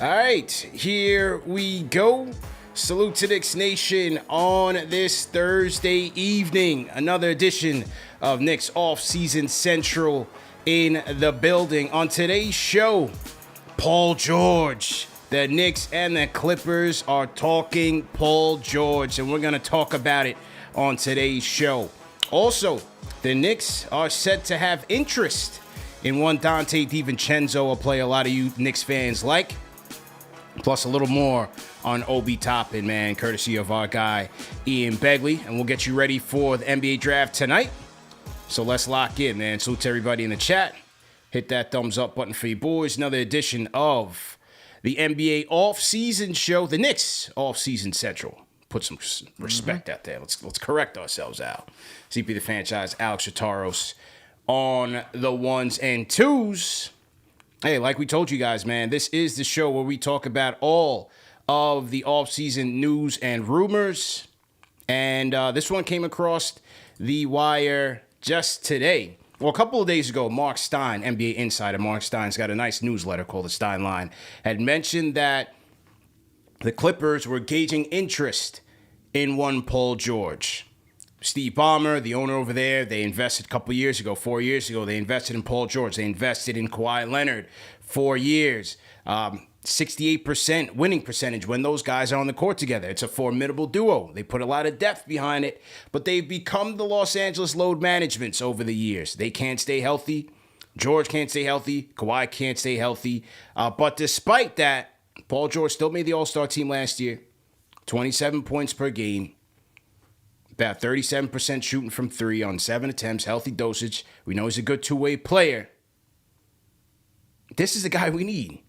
All right, here we go. Salute to Knicks Nation on this Thursday evening. Another edition of Knicks Off-Season Central in the building. On today's show, Paul George. The Knicks and the Clippers are talking Paul George, and we're going to talk about it on today's show. Also, the Knicks are set to have interest in one Dante DiVincenzo, a player a lot of you Knicks fans like. Plus a little more on Obi Toppin, man, courtesy of our guy, Ian Begley. And we'll get you ready for the NBA draft tonight. So let's lock in, man. Salute to everybody in the chat. Hit that thumbs up button for you boys. Another edition of the NBA Off-Season Show, the Knicks Off-Season Central. Put some respect out there. Let's correct ourselves out. CP the franchise, Alex Chataros on the ones and twos. Hey, like we told you guys, man, this is the show where we talk about all of the off-season news and rumors. And this one came across the wire just today. Well, a couple of days ago, Mark Stein, NBA insider, Mark Stein's got a nice newsletter called the Stein Line, had mentioned that the Clippers were gauging interest in one Paul George. Steve Ballmer, the owner over there, they invested a couple years ago, 4 years ago, they invested in Paul George. They invested in Kawhi Leonard 4 years. 68% winning percentage when those guys are on the court together. It's a formidable duo. They put a lot of depth behind it, but they've become the Los Angeles load managements over the years. They can't stay healthy. George can't stay healthy. Kawhi can't stay healthy. But despite that, Paul George still made the All-Star team last year. 27 points per game. About 37% shooting from three on 7 attempts, healthy dosage. We know he's a good two-way player. This is the guy we need,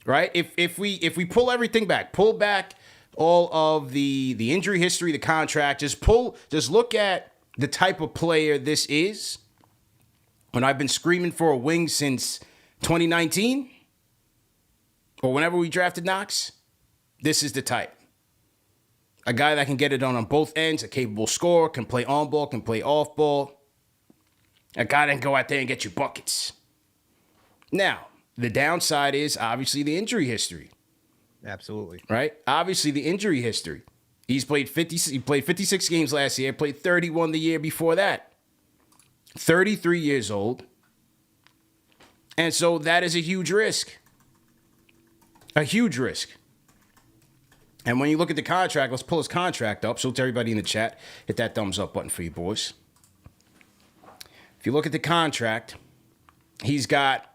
right? If we pull everything back, pull back all of the injury history, the contract, just look at the type of player this is. When I've been screaming for a wing since 2019, or whenever we drafted Knox, this is the type. A guy that can get it on both ends, a capable scorer, can play on ball, can play off ball. A guy that can go out there and get you buckets. Now, the downside is obviously the injury history. Absolutely. Right? Obviously the injury history. He played 56 games last year, played 31 the year before that. 33 years old. And so that is a huge risk. A huge risk. And when you look at the contract, let's pull his contract up. So to everybody in the chat, hit that thumbs up button for you boys. If you look at the contract, he's got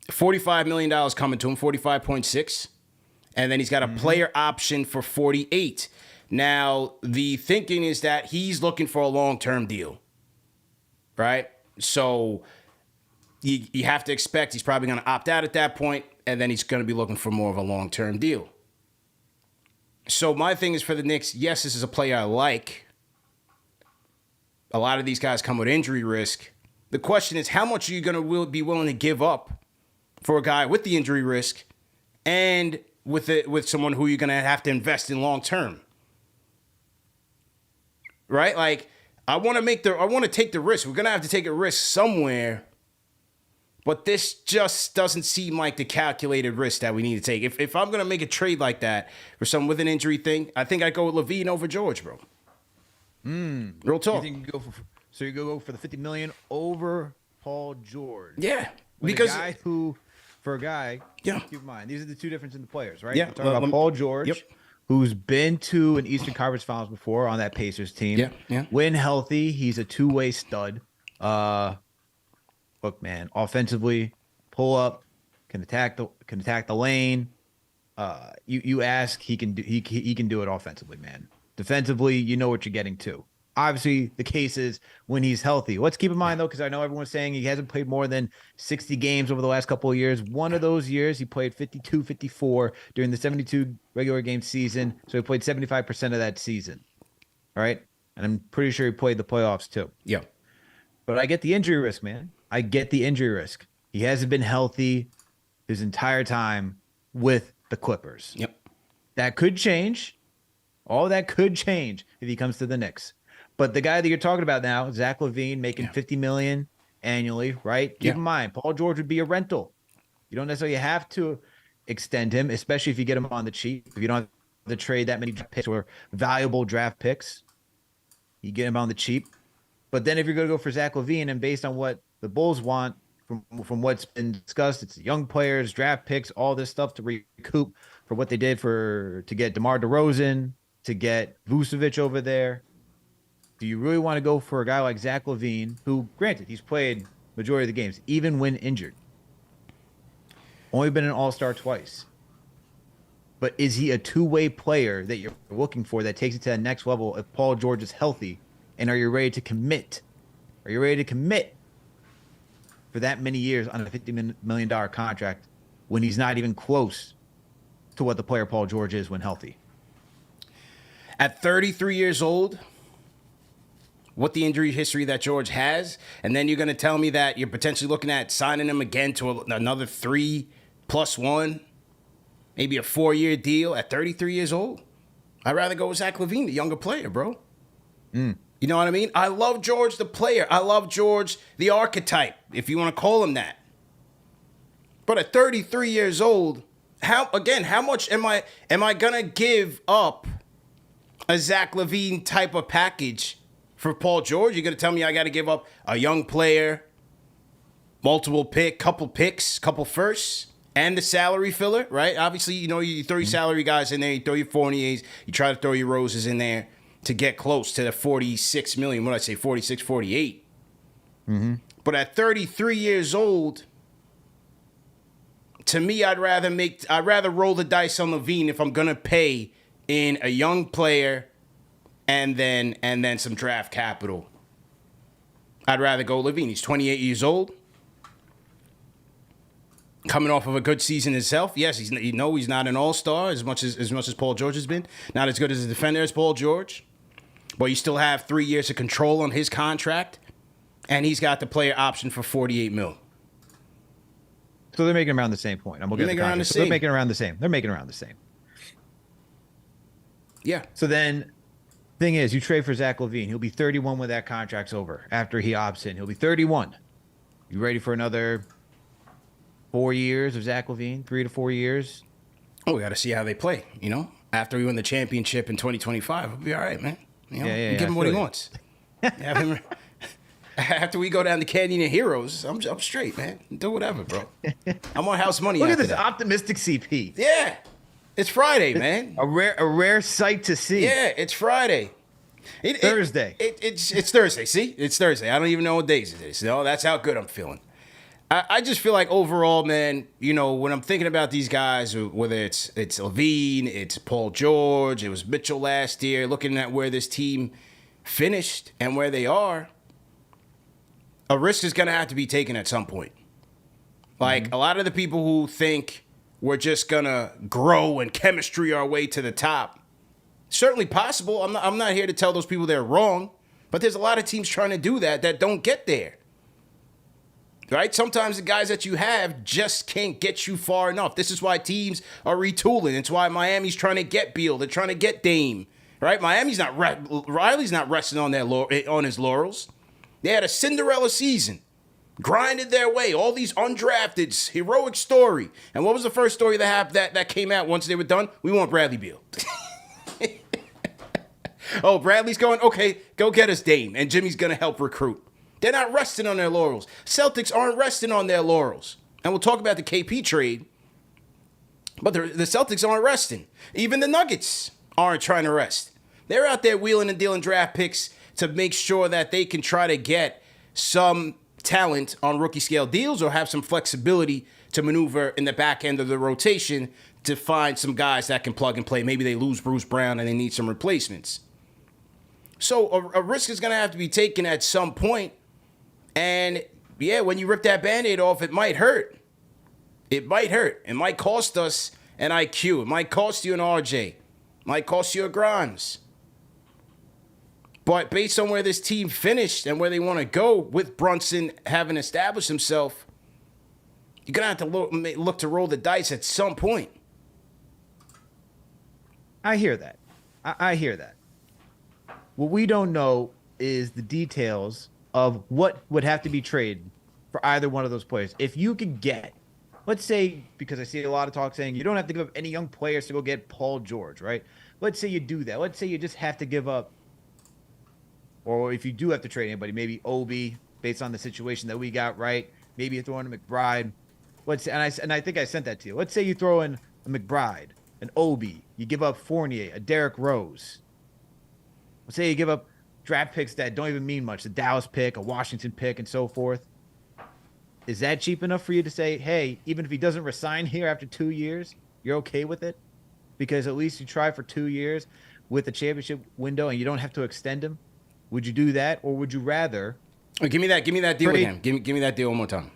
$45 million coming to him, 45.6. And then he's got a player option for 48. Now, the thinking is that he's looking for a long-term deal. Right? So you have to expect he's probably going to opt out at that point, and then he's going to be looking for more of a long-term deal. So my thing is for the Knicks, yes, this is a player I like. A lot of these guys come with injury risk. The question is, how much are you going to be willing to give up for a guy with the injury risk and with someone who you're going to have to invest in long term? Right? Like, I want to take the risk. We're going to have to take a risk somewhere. But this just doesn't seem like the calculated risk that we need to take. If I'm going to make a trade like that for someone with an injury thing, I think I'd go with LaVine over George, bro. Real talk. You go for the $50 million over Paul George. Yeah. Because for a guy, yeah. Keep in mind, these are the two differences in the players, right? Yeah. We're talking about Paul George, yep. who's been to an Eastern Conference Finals before on that Pacers team. Yeah. Yeah. When healthy, he's a two-way stud. Look, man, offensively, pull up, can attack the lane. You ask, he can do it offensively, man. Defensively, you know what you're getting to. Obviously, the case is when he's healthy. Let's keep in mind, though, because I know everyone's saying he hasn't played more than 60 games over the last couple of years. One of those years, he played 52, 54 during the 72 regular game season. So he played 75% of that season. All right? And I'm pretty sure he played the playoffs, too. Yeah. But I get the injury risk, man. I get the injury risk. He hasn't been healthy his entire time with the Clippers. Yep. That could change. All that could change if he comes to the Knicks. But the guy that you're talking about now, Zach LaVine, making $50 million annually, right? Keep in mind, Paul George would be a rental. You don't necessarily have to extend him, especially if you get him on the cheap. If you don't have to trade that many picks or valuable draft picks, you get him on the cheap. But then if you're going to go for Zach LaVine, and based on what the Bulls want, from what's been discussed, it's young players, draft picks, all this stuff to recoup for what they did to get DeMar DeRozan, to get Vucevic over there. Do you really want to go for a guy like Zach LaVine, who, granted, he's played majority of the games, even when injured? Only been an all-star twice. But is he a two-way player that you're looking for that takes it to the next level if Paul George is healthy? And are you ready to commit? Are you ready to commit for that many years on a $50 million contract when he's not even close to what the player Paul George is when healthy? At 33 years old, what the injury history that George has, and then you're going to tell me that you're potentially looking at signing him again to another 3+1, maybe a 4-year deal at 33 years old? I'd rather go with Zach LaVine, the younger player, bro. You know what I mean? I love George the player. I love George the archetype, if you want to call him that. But at 33 years old, how much am I gonna give up a Zach LaVine type of package for Paul George? You're gonna tell me I got to give up a young player, multiple couple picks, couple firsts, and the salary filler, right? Obviously, you throw your salary guys in there, you throw your Fourniers, you try to throw your Roses in there to get close to the 46 million. What did I say? 46, 48. But at 33 years old, to me, I'd rather roll the dice on LaVine if I'm gonna pay in a young player and then some draft capital. I'd rather go LaVine. He's 28 years old, coming off of a good season himself. Yes, he's not an all-star as much as Paul George has been. Not as good as a defender as Paul George. But you still have 3 years of control on his contract, and he's got the player option for $48 million. So they're making around the same point. I'm looking at the contract. So they're making around the same. They're making around the same. Yeah. So then, thing is, you trade for Zach LaVine. He'll be 31 when that contract's over. After he opts in, he'll be 31. You ready for another 4 years of Zach LaVine? 3 to 4 years? Oh, we got to see how they play. After we win the championship in 2025, we'll be all right, man. Give him what he wants. Have him. After we go down to Canyon of Heroes, I'm straight, man. Do whatever, bro. I'm on house money. Look at this optimistic CP. Yeah, it's Friday, man. A rare sight to see. Yeah, it's Friday. Thursday. It's Thursday. See, it's Thursday. I don't even know what days it is. No, that's how good I'm feeling. I just feel like overall, man, when I'm thinking about these guys, whether it's LaVine, it's Paul George, it was Mitchell last year, looking at where this team finished and where they are, a risk is going to have to be taken at some point. Like, a lot of the people who think we're just going to grow and chemistry our way to the top, certainly possible. I'm not here to tell those people they're wrong, but there's a lot of teams trying to do that don't get there. Right? Sometimes the guys that you have just can't get you far enough. This is why teams are retooling. It's why Miami's trying to get Beal. They're trying to get Dame. Right? Riley's not resting on his laurels. They had a Cinderella season. Grinded their way. All these undrafteds. Heroic story. And what was the first story that came out once they were done? We want Bradley Beal. Oh, Bradley's going, okay, go get us Dame. And Jimmy's going to help recruit. They're not resting on their laurels. Celtics aren't resting on their laurels. And we'll talk about the KP trade. But the Celtics aren't resting. Even the Nuggets aren't trying to rest. They're out there wheeling and dealing draft picks to make sure that they can try to get some talent on rookie scale deals or have some flexibility to maneuver in the back end of the rotation to find some guys that can plug and play. Maybe they lose Bruce Brown and they need some replacements. So a risk is going to have to be taken at some point. And, yeah, when you rip that Band-Aid off, it might hurt. It might hurt. It might cost us an IQ. It might cost you an RJ. It might cost you a Grimes. But based on where this team finished and where they want to go with Brunson having established himself, you're going to have to look to roll the dice at some point. I hear that. I hear that. What we don't know is the details of what would have to be traded for either one of those players. If you could get let's say, because I see a lot of talk saying you don't have to give up any young players to go get Paul George, right? Let's say you do that. Let's say you just have to give up, or if you do have to trade anybody, maybe Obi, based on the situation that we got, right? Maybe you throw in a McBride. Let's say, and I think I sent that to you. Let's say you throw in a McBride, an Obi, you give up Fournier, a Derrick Rose. Let's say you give up draft picks that don't even mean much, the Dallas pick, a Washington pick, and so forth. Is that cheap enough for you to say, hey, even if he doesn't resign here after 2 years, you're okay with it? Because at least you try for 2 years with the championship window and you don't have to extend him? Would you do that, or would you rather? Give me that deal with him. Give me that deal one more time.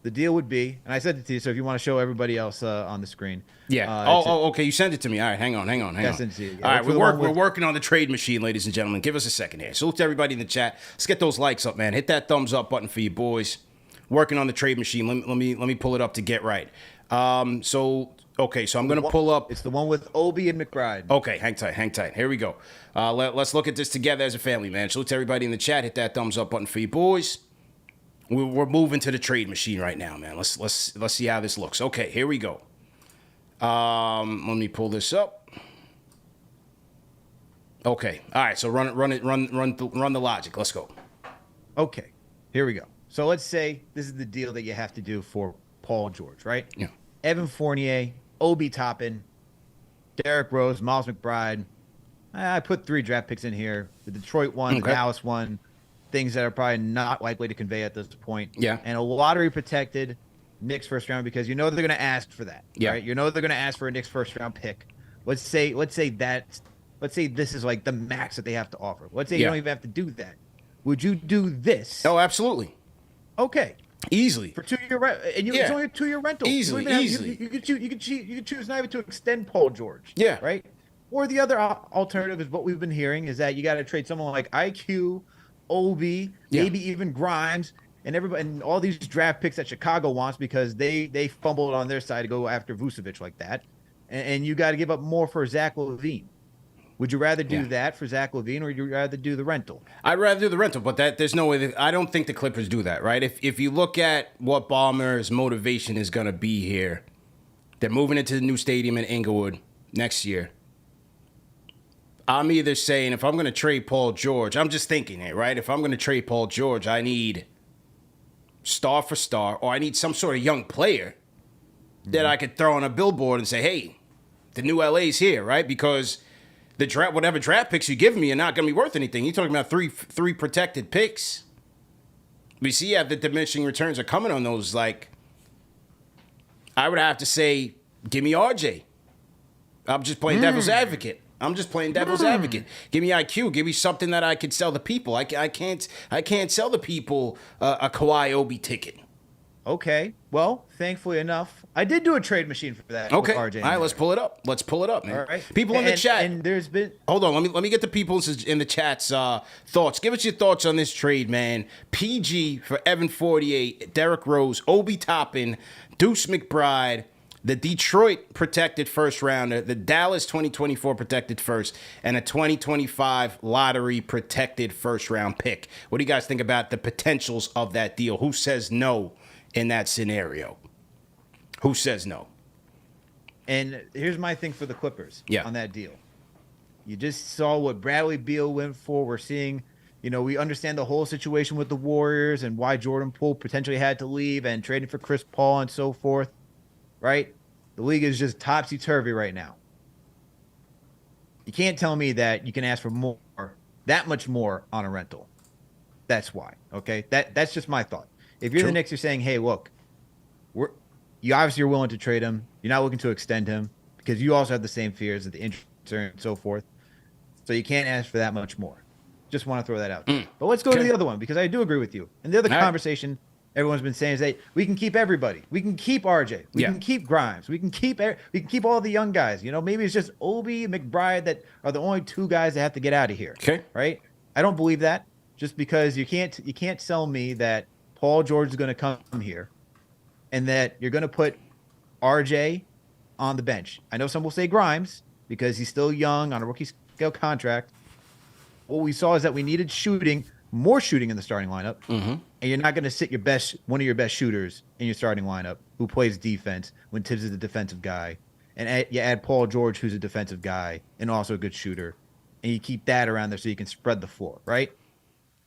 The deal would be, and I sent it to you, so if you want to show everybody else on the screen. Yeah. Okay. You sent it to me. All right. Hang on. I sent it to you. All right. We're working on the trade machine, ladies and gentlemen. Give us a second here. Salute to everybody in the chat. Let's get those likes up, man. Hit that thumbs up button for you boys. Working on the trade machine. Let me pull it up to get right. So I'm gonna pull up. It's the one with Obi and McBride. Okay, hang tight. Here we go. Let's look at this together as a family, man. Salute to everybody in the chat. Hit that thumbs up button for you boys. We're moving to the trade machine right now, man. Let's see how this looks. Okay, here we go. Let me pull this up. Okay, all right. So run the logic. Let's go. Okay, here we go. So let's say this is the deal that you have to do for Paul George, right? Yeah. Evan Fournier, Obi Toppin, Derrick Rose, Miles McBride. I put 3 draft picks in here. The Detroit one, the Dallas one, things that are probably not likely to convey at this point. Yeah. And a lottery protected Knicks first round, because you know they're going to ask for that. Yeah. Right? You know they're going to ask for a Knicks first round pick. Let's say this is like the max that they have to offer. Let's say you don't even have to do that. Would you do this? Oh, absolutely. Okay. Easily. For 2 year and it's only a 2-year rental. Easily. You could choose not even to extend Paul George. Yeah. Right. Or the other alternative is what we've been hearing is that you got to trade someone like IQ, Obi, maybe even Grimes, and everybody, and all these draft picks that Chicago wants because they fumbled on their side to go after Vucevic like that, and you got to give up more for Zach LaVine. Would you rather do that for Zach LaVine, or would you rather do the rental? I'd rather do the rental, but there's no way I don't think the Clippers do that, right? If you look at what Ballmer's motivation is going to be here, they're moving into the new stadium in Inglewood next year. I'm either saying if I'm going to trade Paul George, I'm just thinking it, right? If I'm going to trade Paul George, I need star for star, or I need some sort of young player that I could throw on a billboard and say, hey, the new LA's here, right? Because whatever draft picks you give me are not going to be worth anything. You're talking about three protected picks. We see the diminishing returns are coming on those. Like, I would have to say, give me RJ. I'm just playing devil's advocate. Give me IQ. Give me something that I could sell the people. I can't sell the people a Kawhi Obi ticket. Okay. Well, thankfully enough, I did do a trade machine for that. Okay. With RJ all right, let's pull it up, man. All right. People in the chat. And there's been. Hold on. Let me get the people in the chat's thoughts. Give us your thoughts on this trade, man. PG for Evan Fournier, Derrick Rose, Obi Toppin, Deuce McBride, the Detroit protected first rounder, the Dallas 2024 protected first, and a 2025 lottery protected first round pick. What do you guys think about the potentials of that deal? Who says no in that scenario? Who says no? And here's my thing for the Clippers on that deal. You just saw what Bradley Beal went for. We're seeing, we understand the whole situation with the Warriors and why Jordan Poole potentially had to leave and trading for Chris Paul and so forth, right? The league is just topsy-turvy right now. You can't tell me that you can ask for more, that much more on a rental. That's why, okay? That's just my thought. If you're the Knicks, you're saying, hey, look, you obviously are willing to trade him. You're not looking to extend him because you also have the same fears of the injury and so forth. So you can't ask for that much more. Just want to throw that out. But let's go to the other one, because I do agree with you. And the other conversation everyone's been saying is that we can keep everybody. We can keep RJ. We can keep Grimes. We can keep all the young guys. Maybe it's just Obi and McBride that are the only 2 guys that have to get out of here. Okay. Right? I don't believe that, just because you can't sell me that Paul George is going to come here and that you're going to put RJ on the bench. I know some will say Grimes because he's still young on a rookie scale contract. What we saw is that we needed shooting more shooting in the starting lineup, and you're not going to sit one of your best shooters in your starting lineup who plays defense when Tibbs is the defensive guy, and you add Paul George, who's a defensive guy and also a good shooter, and you keep that around there so you can spread the floor, right?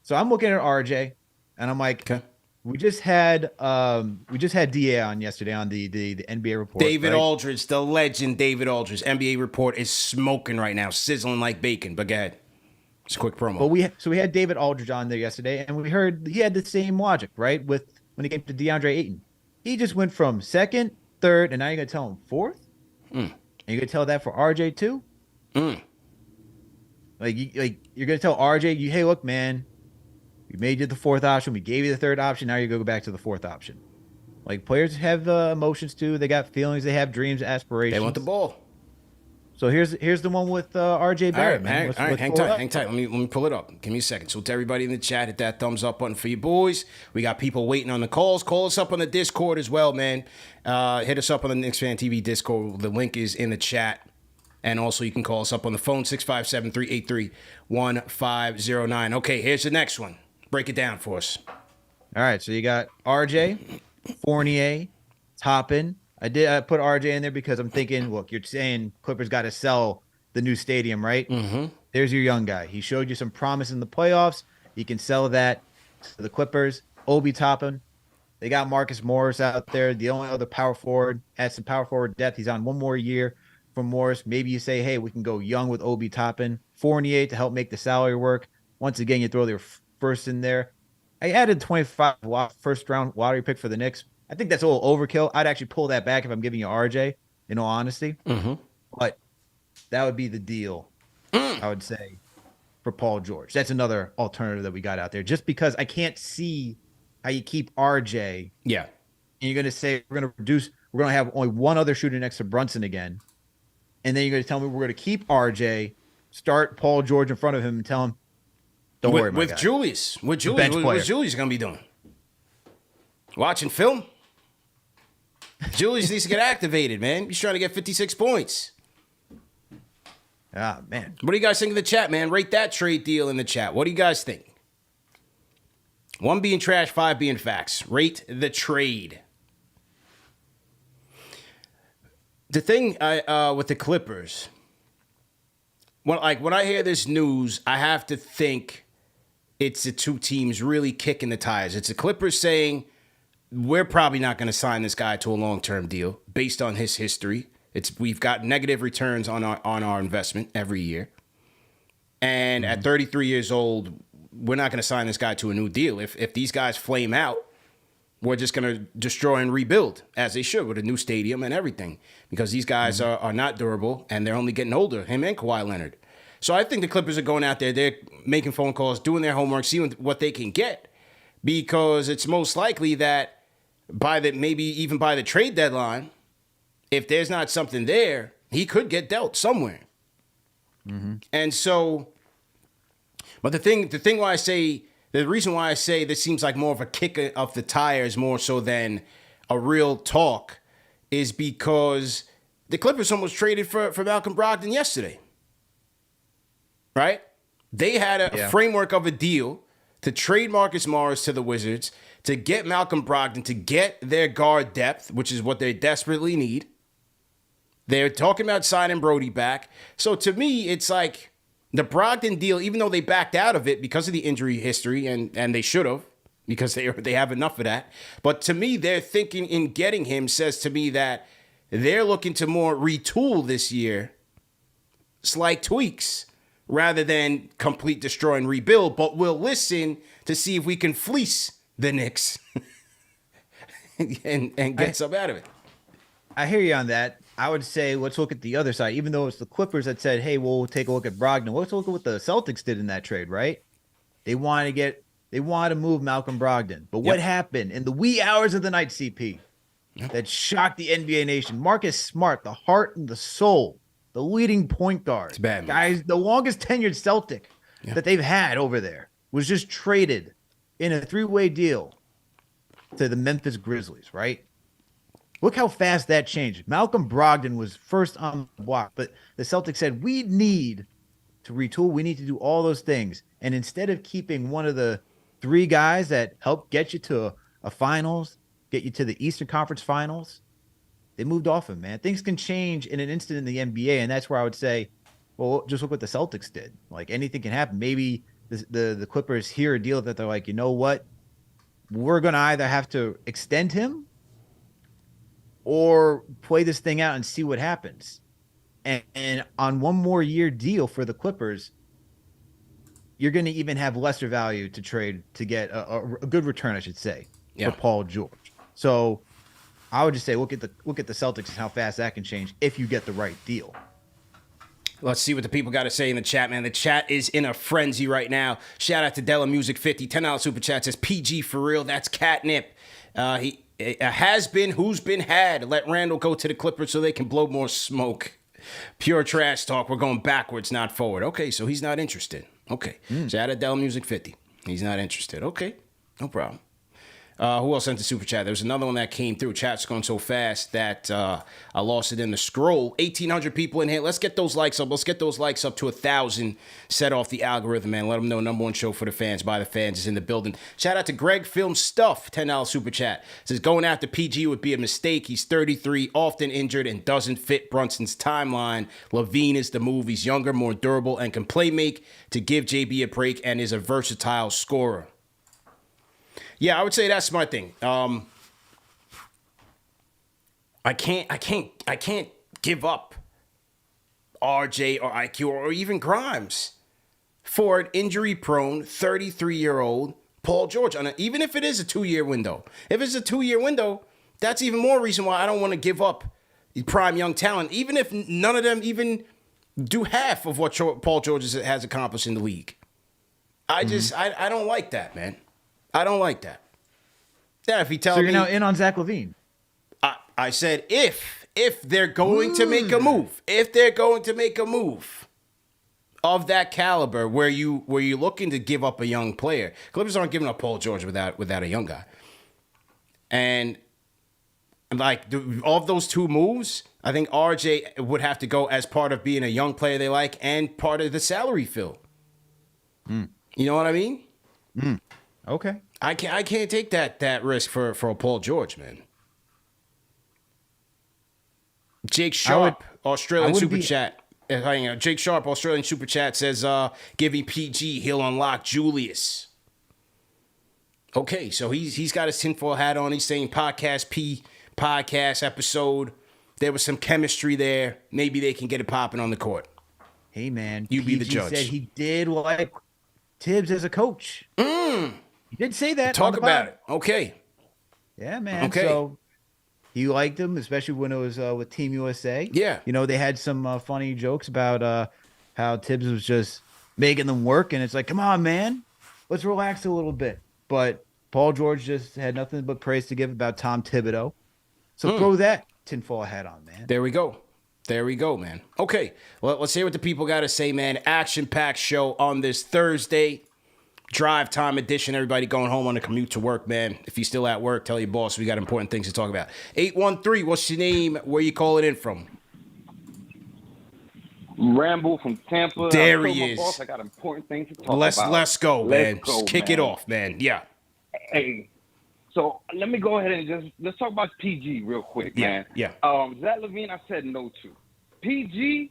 So I'm looking at RJ, and I'm like, okay. We just had DA on yesterday on the NBA report. David Aldridge, the legend David Aldridge. NBA report is smoking right now, sizzling like bacon. But go ahead. It's a quick promo. But we had David Aldridge on there yesterday, and we heard he had the same logic, right? With when he came to DeAndre Ayton. He just went from second, third, and now you're gonna tell him fourth? And you're gonna tell that for RJ too? Like you're gonna tell RJ, hey, look, man. We made you the fourth option. We gave you the third option. Now you go back to the fourth option. Like, players have emotions too. They got feelings. They have dreams, aspirations. They want the ball. So here's the one with RJ Barrett. All right, hang tight. Let me pull it up. Give me a second. So to everybody in the chat, hit that thumbs up button for you boys. We got people waiting on the calls. Call us up on the Discord as well, man. Hit us up on the KnicksFanTV Discord. The link is in the chat. And also you can call us up on the phone, 657-383-1509. Okay, here's the next one. Break it down for us. All right, so you got RJ, Fournier, Toppin. I put RJ in there because I'm thinking, look, you're saying Clippers got to sell the new stadium, right? There's your young guy. He showed you some promise in the playoffs. You can sell that to the Clippers. Obi Toppin. They got Marcus Morris out there. The only other power forward, has some power forward depth. He's on one more year from Morris. Maybe you say, hey, we can go young with Obi Toppin. Fournier to help make the salary work. Once again, you throw their first in there. I added 25 first round lottery pick for the Knicks. I think that's a little overkill. I'd actually pull that back if I'm giving you RJ, in all honesty. But that would be the deal, I would say, for Paul George. That's another alternative that we got out there. Just because I can't see how you keep RJ. Yeah. And you're going to say we're going to have only one other shooter next to Brunson again. And then you're going to tell me we're going to keep RJ, start Paul George in front of him and tell him, don't worry, my guy. Julius. What's Julius going to be doing? Watching film? Julius needs to get activated, man. He's trying to get 56 points. Ah, man. What do you guys think of the chat, man? Rate that trade deal in the chat. What do you guys think? 1 being trash, 5 being facts. Rate the trade. The thing with the Clippers, when I hear this news, I have to think it's the two teams really kicking the tires. It's the Clippers saying, we're probably not going to sign this guy to a long-term deal based on his history. We've got negative returns on our investment every year. And at 33 years old, we're not going to sign this guy to a new deal. If these guys flame out, we're just going to destroy and rebuild, as they should, with a new stadium and everything. Because these guys are not durable, and they're only getting older, him and Kawhi Leonard. So I think the Clippers are going out there, they're making phone calls, doing their homework, seeing what they can get. Because it's most likely that maybe even by the trade deadline, if there's not something there, he could get dealt somewhere. And so, but the reason why I say this seems like more of a kick of the tires more so than a real talk is because the Clippers almost traded for Malcolm Brogdon yesterday. Right? They had a framework of a deal to trade Marcus Morris to the Wizards, to get Malcolm Brogdon, to get their guard depth, which is what they desperately need. They're talking about signing Brody back. So to me, it's like the Brogdon deal, even though they backed out of it because of the injury history, and they should have, because they have enough of that. But to me, their thinking in getting him says to me that they're looking to more retool this year, slight tweaks, rather than complete destroy and rebuild. But we'll listen to see if we can fleece the Knicks and get some out of it. I hear you on that. I would say let's look at the other side. Even though it's the Clippers that said, hey, we'll take a look at Brogdon. Let's look at what the Celtics did in that trade, right? They want to move Malcolm Brogdon. But what happened in the wee hours of the night, CP, that shocked the NBA nation? Marcus Smart, the heart and the soul, the leading point guard. It's bad, guys, the longest tenured Celtic that they've had over there was just traded in a 3-way deal to the Memphis Grizzlies, right? Look how fast that changed. Malcolm Brogdon was first on the block, but the Celtics said, we need to retool. We need to do all those things. And instead of keeping one of the 3 guys that helped get you to a finals, get you to the Eastern Conference Finals, they moved off him, man. Things can change in an instant in the NBA, and that's where I would say, well, just look what the Celtics did. Like, anything can happen. Maybe the Clippers hear a deal that they're like, you know what? We're going to either have to extend him or play this thing out and see what happens. And on one more year deal for the Clippers, you're going to even have lesser value to trade to get a good return, I should say, for Paul George. So I would just say look at the Celtics and how fast that can change if you get the right deal. Let's see what the people got to say in the chat, man. The chat is in a frenzy right now. Shout out to Della Music 50, $10 super chat says PG for real. That's catnip. He has been who's been had. Let Randall go to the Clippers so they can blow more smoke. Pure trash talk. We're going backwards, not forward. Okay, so he's not interested. Okay. Shout out to Della Music 50. He's not interested. Okay, no problem. Who else sent the super chat? There was another one that came through. Chat's going so fast that I lost it in the scroll. 1,800 people in here. Let's get those likes up. Let's get those likes up to 1,000. Set off the algorithm, man. Let them know number one show for the fans, by the fans, is in the building. Shout out to Greg Film Stuff, $10 super chat. Says going after PG would be a mistake. He's 33, often injured, and doesn't fit Brunson's timeline. Levine is the move. He's younger, more durable, and can play make to give JB a break, and is a versatile scorer. Yeah, I would say that's my thing. I can't give up RJ or IQ or even Grimes for an injury-prone 33-year-old Paul George. Even if it is a 2-year window. If it's a 2-year window, that's even more reason why I don't want to give up prime young talent, even if none of them even do half of what Paul George has accomplished in the league. I don't like that, man. I don't like that. Yeah, if he tells me... So you're now in on Zach LaVine? I said if they're going to make a move, if they're going to make a move of that caliber where you're looking to give up a young player. Clippers aren't giving up Paul George without a young guy. And like of those 2 moves, I think RJ would have to go as part of being a young player they like and part of the salary fill. You know what I mean? Okay. I can't take that risk for a Paul George, man. Jake Sharp, Australian super chat. Jake Sharp, Australian super chat says, giving PG, he'll unlock Julius. Okay, so he's got his tinfoil hat on. He's saying podcast episode. There was some chemistry there. Maybe they can get it popping on the court. Hey, man. You be the judge. Said he did like Tibbs as a coach. He did say that. Talk about it. Okay. Yeah, man. Okay. So he liked him, especially when it was with Team USA. Yeah. You know, they had some funny jokes about how Tibbs was just making them work. And it's like, come on, man. Let's relax a little bit. But Paul George just had nothing but praise to give about Tom Thibodeau. So throw that tinfoil hat on, man. There we go. There we go, man. Okay. Well, let's hear what the people got to say, man. Action-packed show on this Thursday. Drive time edition. Everybody going home on the commute to work, man. If you're still at work, tell your boss we got important things to talk about. 813, what's your name? Where you calling in from? Rambo from Tampa. There he is. Boss, I got important things to talk about. Let's go, man. Just kick it off, man. Yeah. Hey, so let me go ahead and let's talk about PG real quick, man. Yeah. Zach LaVine, I said no to. PG,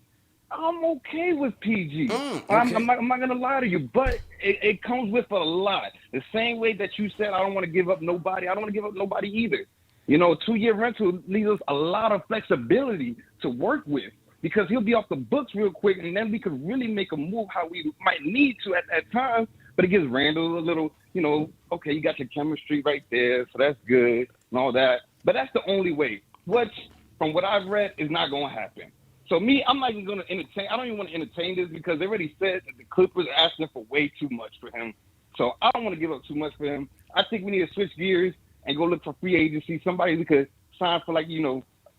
I'm okay with PG. Okay. I'm not gonna lie to you, but it comes with a lot. The same way that you said I don't want to give up nobody. I don't want to give up nobody either. You know, 2-year rental leaves us a lot of flexibility to work with because he'll be off the books real quick, and then we could really make a move how we might need to at that time. But it gives Randall a little, you know, okay, you got your chemistry right there, so that's good and all that. But that's the only way, which from what I've read is not going to happen. So me, I'm not even going to entertain. I don't even want to entertain this because they already said that the Clippers are asking for way too much for him. So I don't want to give up too much for him. I think we need to switch gears and go look for free agency. Somebody we could sign for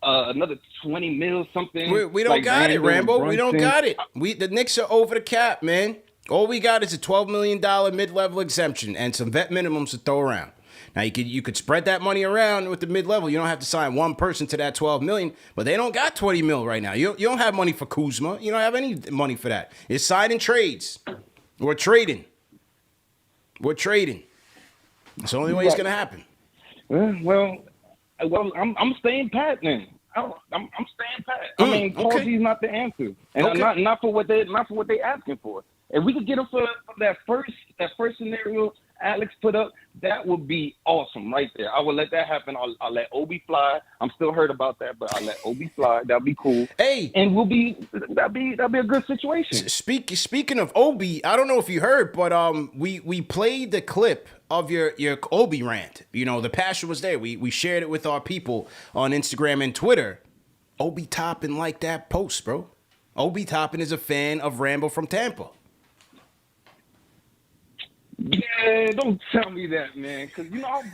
another 20 mil something. We don't got it, Rambo. We don't got it. The Knicks are over the cap, man. All we got is a $12 million mid-level exemption and some vet minimums to throw around. Now you could spread that money around with the mid-level. You don't have to sign one person to that $12 million, but they don't got $20 million right now. You don't have money for Kuzma. You don't have any money for that. It's signing trades. We're trading. That's the only way it's gonna happen. Well, I'm staying pat then. I'm staying pat. I mean, Paul's not the answer, and not for what they asking for. If we could get him for that first scenario Alex put up, that would be awesome right there. I will let that happen. I'll let Obi fly. I'm still hurt about that, but I'll let Obi fly. That'll be cool. Hey, and that'll be a good situation. Speaking of Obi, I don't know if you heard, but we played the clip of your Obi rant. You know, the passion was there. We shared it with our people on Instagram and Twitter. Obi Toppin liked that post, bro. Obi Toppin is a fan of Rambo from Tampa. Yeah, don't tell me that, man. Because, my wife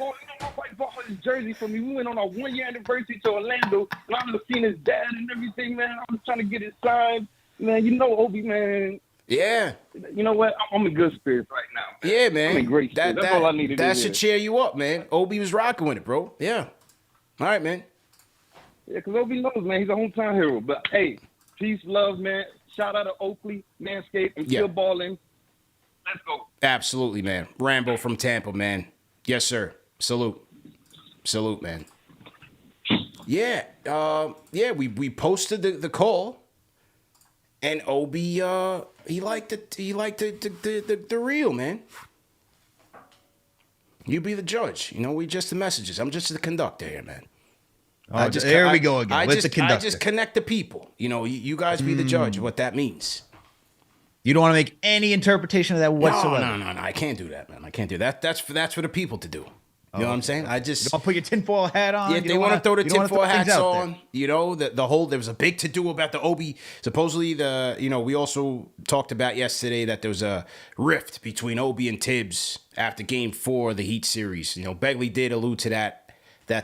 bought his jersey for me. We went on our 1-year anniversary to Orlando, and I'm seeing his dad and everything, man. I was trying to get it signed. Man, Obi, man. Yeah. You know what? I'm in good spirits right now, man. Yeah, man. I'm in great spirits. That's all I need to do. That should cheer you up, man. Obi was rocking with it, bro. Yeah. All right, man. Yeah, because Obi knows, man. He's a hometown hero. But, hey, peace, love, man. Shout out to Oakley, Manscaped, and still balling. Let's go. Absolutely, man. Rambo from Tampa, man. Yes, sir. Salute, man. Yeah. We posted the call, and Obi he liked the reel, man. You be the judge. We just the messages. I'm just the conductor here, man. Oh, there we go again. I just connect the people. You guys be the judge of what that means. You don't want to make any interpretation of that whatsoever. No. I can't do that, man. I can't do that. That's for the people to do. You know what I'm saying? Don't put your tinfoil hat on. Yeah, they want to throw the tinfoil hats on. The whole, there was a big to-do about the Obi. Supposedly, we also talked about yesterday that there was a rift between Obi and Tibbs after Game 4 of the Heat series. Begley did allude to that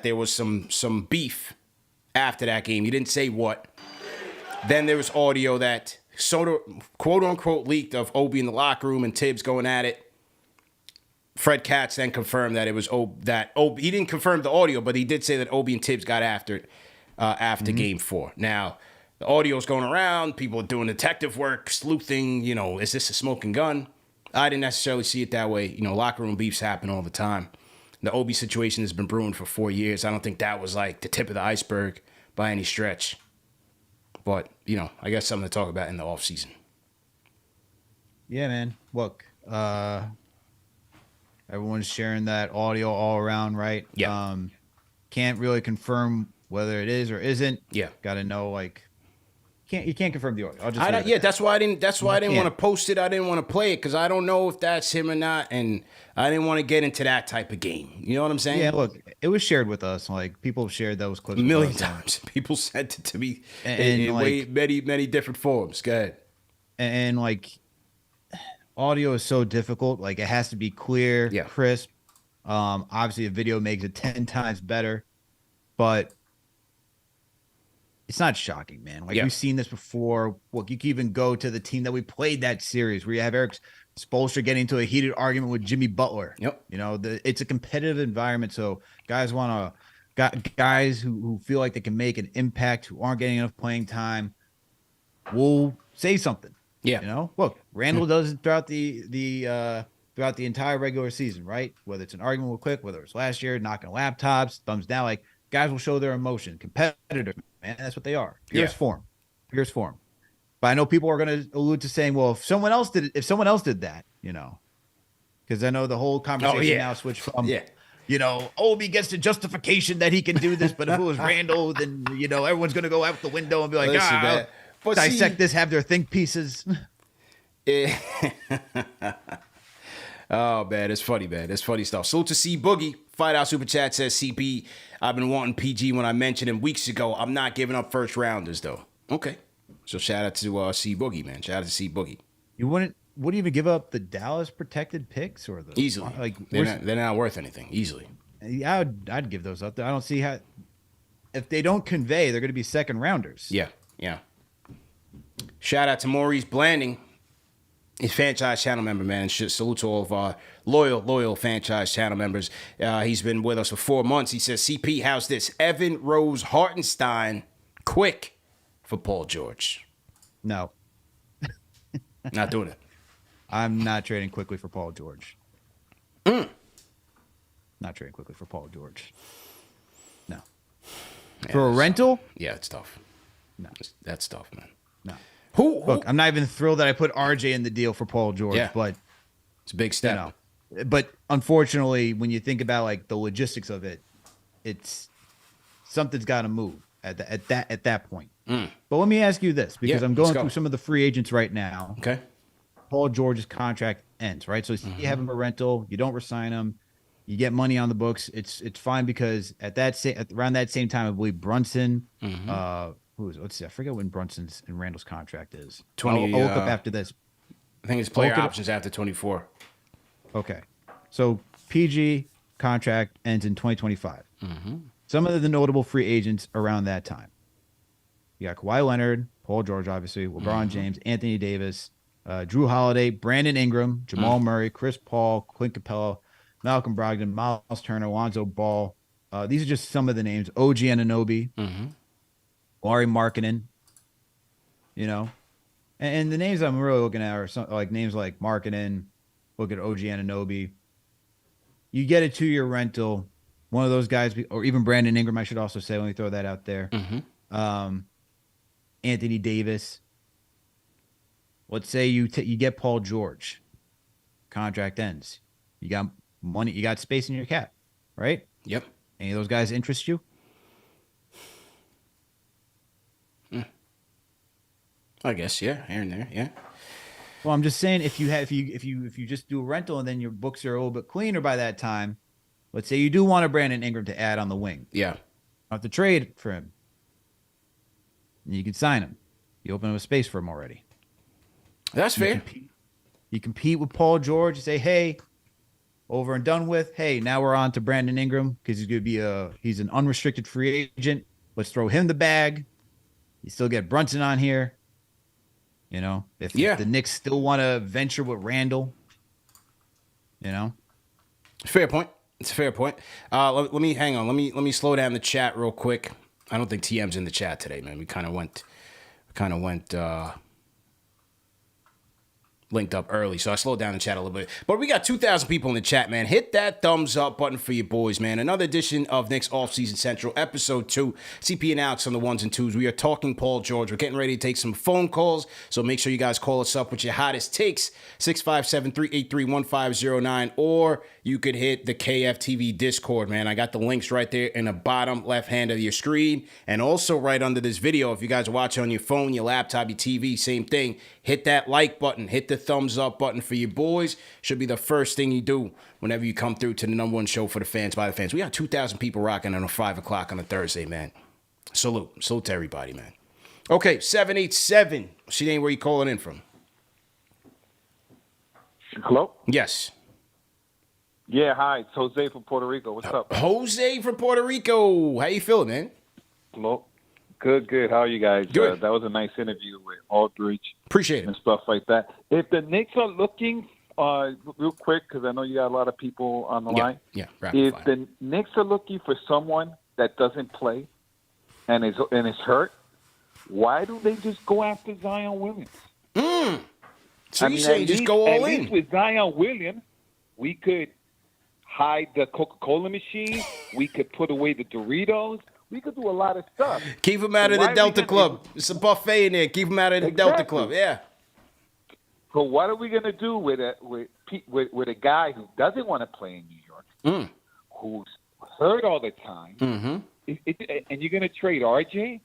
there was some beef after that game. He didn't say what. Then there was audio that quote-unquote leaked of Obi in the locker room and Tibbs going at it. Fred Katz then confirmed that it was Obi. He didn't confirm the audio, but he did say that Obi and Tibbs got after it after Game 4. Now, the audio's going around. People are doing detective work, sleuthing. Is this a smoking gun? I didn't necessarily see it that way. Locker room beefs happen all the time. The Obi situation has been brewing for 4 years. I don't think that was like the tip of the iceberg by any stretch. But, I guess something to talk about in the offseason. Yeah, man. Look, everyone's sharing that audio all around, right? Yeah. Can't really confirm whether it is or isn't. Yeah. Got to know, you can't confirm the audio. That's why I didn't want to post it. I didn't want to play it because I don't know if that's him or not, and I didn't want to get into that type of game. You know what I'm saying? Yeah. Look, it was shared with us. People have shared those clips a million times. People sent it to me in many different forms. Go ahead. And audio is so difficult. It has to be clear, crisp. Obviously, a video makes it 10 times better, but it's not shocking, man. We've seen this before. Look, you can even go to the team that we played that series where you have Eric Spoelstra getting into a heated argument with Jimmy Butler. Yep. It's a competitive environment, so guys who feel like they can make an impact, who aren't getting enough playing time, will say something. Yeah. Look, Randall does it throughout the entire regular season, right? Whether it's an argument with Quick, whether it's last year, knocking laptops, thumbs down, guys will show their emotion. Competitors, man, that's what they are. Purest form. But I know people are going to allude to saying, well, if someone else did that, because I know the whole conversation now switched from, Obi gets the justification that he can do this, but if it was Randall, then, everyone's going to go out the window and be like, dissect this, have their think pieces. Oh, man, it's funny, man. It's funny stuff. Salute to J-Boogie. $5 super chat says, CP, I've been wanting PG when I mentioned him weeks ago. I'm not giving up first rounders, though. Okay. So shout out to J-Boogie, man. Shout out to J-Boogie. You wouldn't even give up the Dallas protected picks or the easily? They're not worth anything. Easily. Yeah, I'd give those up. I don't see how. If they don't convey, they're going to be second rounders. Yeah. Shout out to Maurice Blanding. He's franchise channel member, man. Salute to all of our loyal franchise channel members. He's been with us for 4 months. He says, CP, how's this? Evan Rose Hartenstein, quick for Paul George. No. Not doing it. I'm not trading quickly for Paul George. Not trading quickly for Paul George. No. Yeah, for a rental? Yeah, it's tough. No. That's tough, man. No. Who? Look, I'm not even thrilled that I put RJ in the deal for Paul George, but it's a big step. You know, but unfortunately, when you think about like the logistics of it, it's something's got to move at that point. But let me ask you this, because I'm going through some of the free agents right now. Okay. Paul George's contract ends, right? So you have him a rental, you don't resign him, you get money on the books. It's fine because around that same time, I believe Brunson, let's see, I forget when Brunson's and Randall's contract is. 20. I'll look up after this. I think it's player options after 24. Okay, so PG contract ends in 2025. Some of the notable free agents around that time. You got Kawhi Leonard, Paul George, obviously, LeBron James, Anthony Davis, Drew Holiday, Brandon Ingram, Jamal Murray, Chris Paul, Clint Capella, Malcolm Brogdon, Miles Turner, Lonzo Ball. These are just some of the names. OG Anunoby, Laurie Markkinen, you know. And the names I'm really looking at are like names like Markkinen, look at OG Anunoby. You get a 2-year rental. One of those guys, or even Brandon Ingram, I should also say, let me throw that out there. Anthony Davis. Let's say you get Paul George. Contract ends. You got money. You got space in your cap, right? Yep. Any of those guys interest you? I guess, yeah, here and there, yeah. Well, I'm just saying, if you just do a rental and then your books are a little bit cleaner by that time, let's say you do want a Brandon Ingram to add on the wing. Yeah. You don't have to trade for him. And you can sign him. You open up a space for him already. That's fair. You compete with Paul George. You say, hey, over and done with. Hey, now we're on to Brandon Ingram because he's going to be he's an unrestricted free agent. Let's throw him the bag. You still get Brunson on here. You know, if the Knicks still want to venture with Randall, you know. Fair point. It's a fair point. Let me hang on. Let me slow down the chat real quick. I don't think TM's in the chat today, man. We kind of went linked up early, so I slowed down the chat a little bit. But we got 2,000 people in the chat, man. Hit that thumbs up button for your boys, man. Another edition of Knicks Off-Season Central, Episode 2. CP and Alex on the ones and twos. We are talking Paul George. We're getting ready to take some phone calls, so make sure you guys call us up with your hottest takes, 657-383-1509, or you could hit the KFTV Discord, man. I got the links right there in the bottom left hand of your screen, and also right under this video. If you guys are watching on your phone, your laptop, your TV, same thing. Hit that like button. Hit the thumbs up button for your boys. Should be the first thing you do whenever you come through to the #1 show for the fans, by the fans. We got 2,000 people rocking on a 5 o'clock on a Thursday, man. Salute to everybody, man. Okay, 787. She ain't where you calling in from. Hello? Yes. Yeah, hi. It's Jose from Puerto Rico. What's up? Jose from Puerto Rico. How you feeling, man? Hello. Good. How are you guys? Good. That was a nice interview with Aldridge. Appreciate it. And stuff like that. If the Knicks are looking, real quick, because I know you got a lot of people on the line. Yeah, if the Knicks are looking for someone that doesn't play and is hurt, why do they just go after Zion Williams? So you say just go all in? At least with Zion Williams, we could hide the Coca-Cola machine. We could put away the Doritos. We could do a lot of stuff. Keep him out of the Delta Club. It's a buffet in there. Keep him out of the Delta Club. Yeah. So what are we gonna do with a guy who doesn't want to play in New York, who's hurt all the time, and you're gonna trade RJ?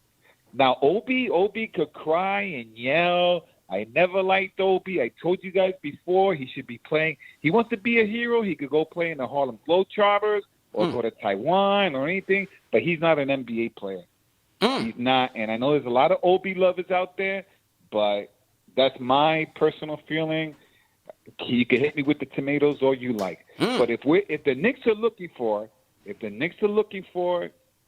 Now Obi could cry and yell. I never liked Obi. I told you guys before he should be playing. He wants to be a hero. He could go play in the Harlem Globetrotters or go to Taiwan or anything, but he's not an NBA player. He's not. And I know there's a lot of Obi lovers out there, but that's my personal feeling. You can hit me with the tomatoes all you like. But if the Knicks are looking for,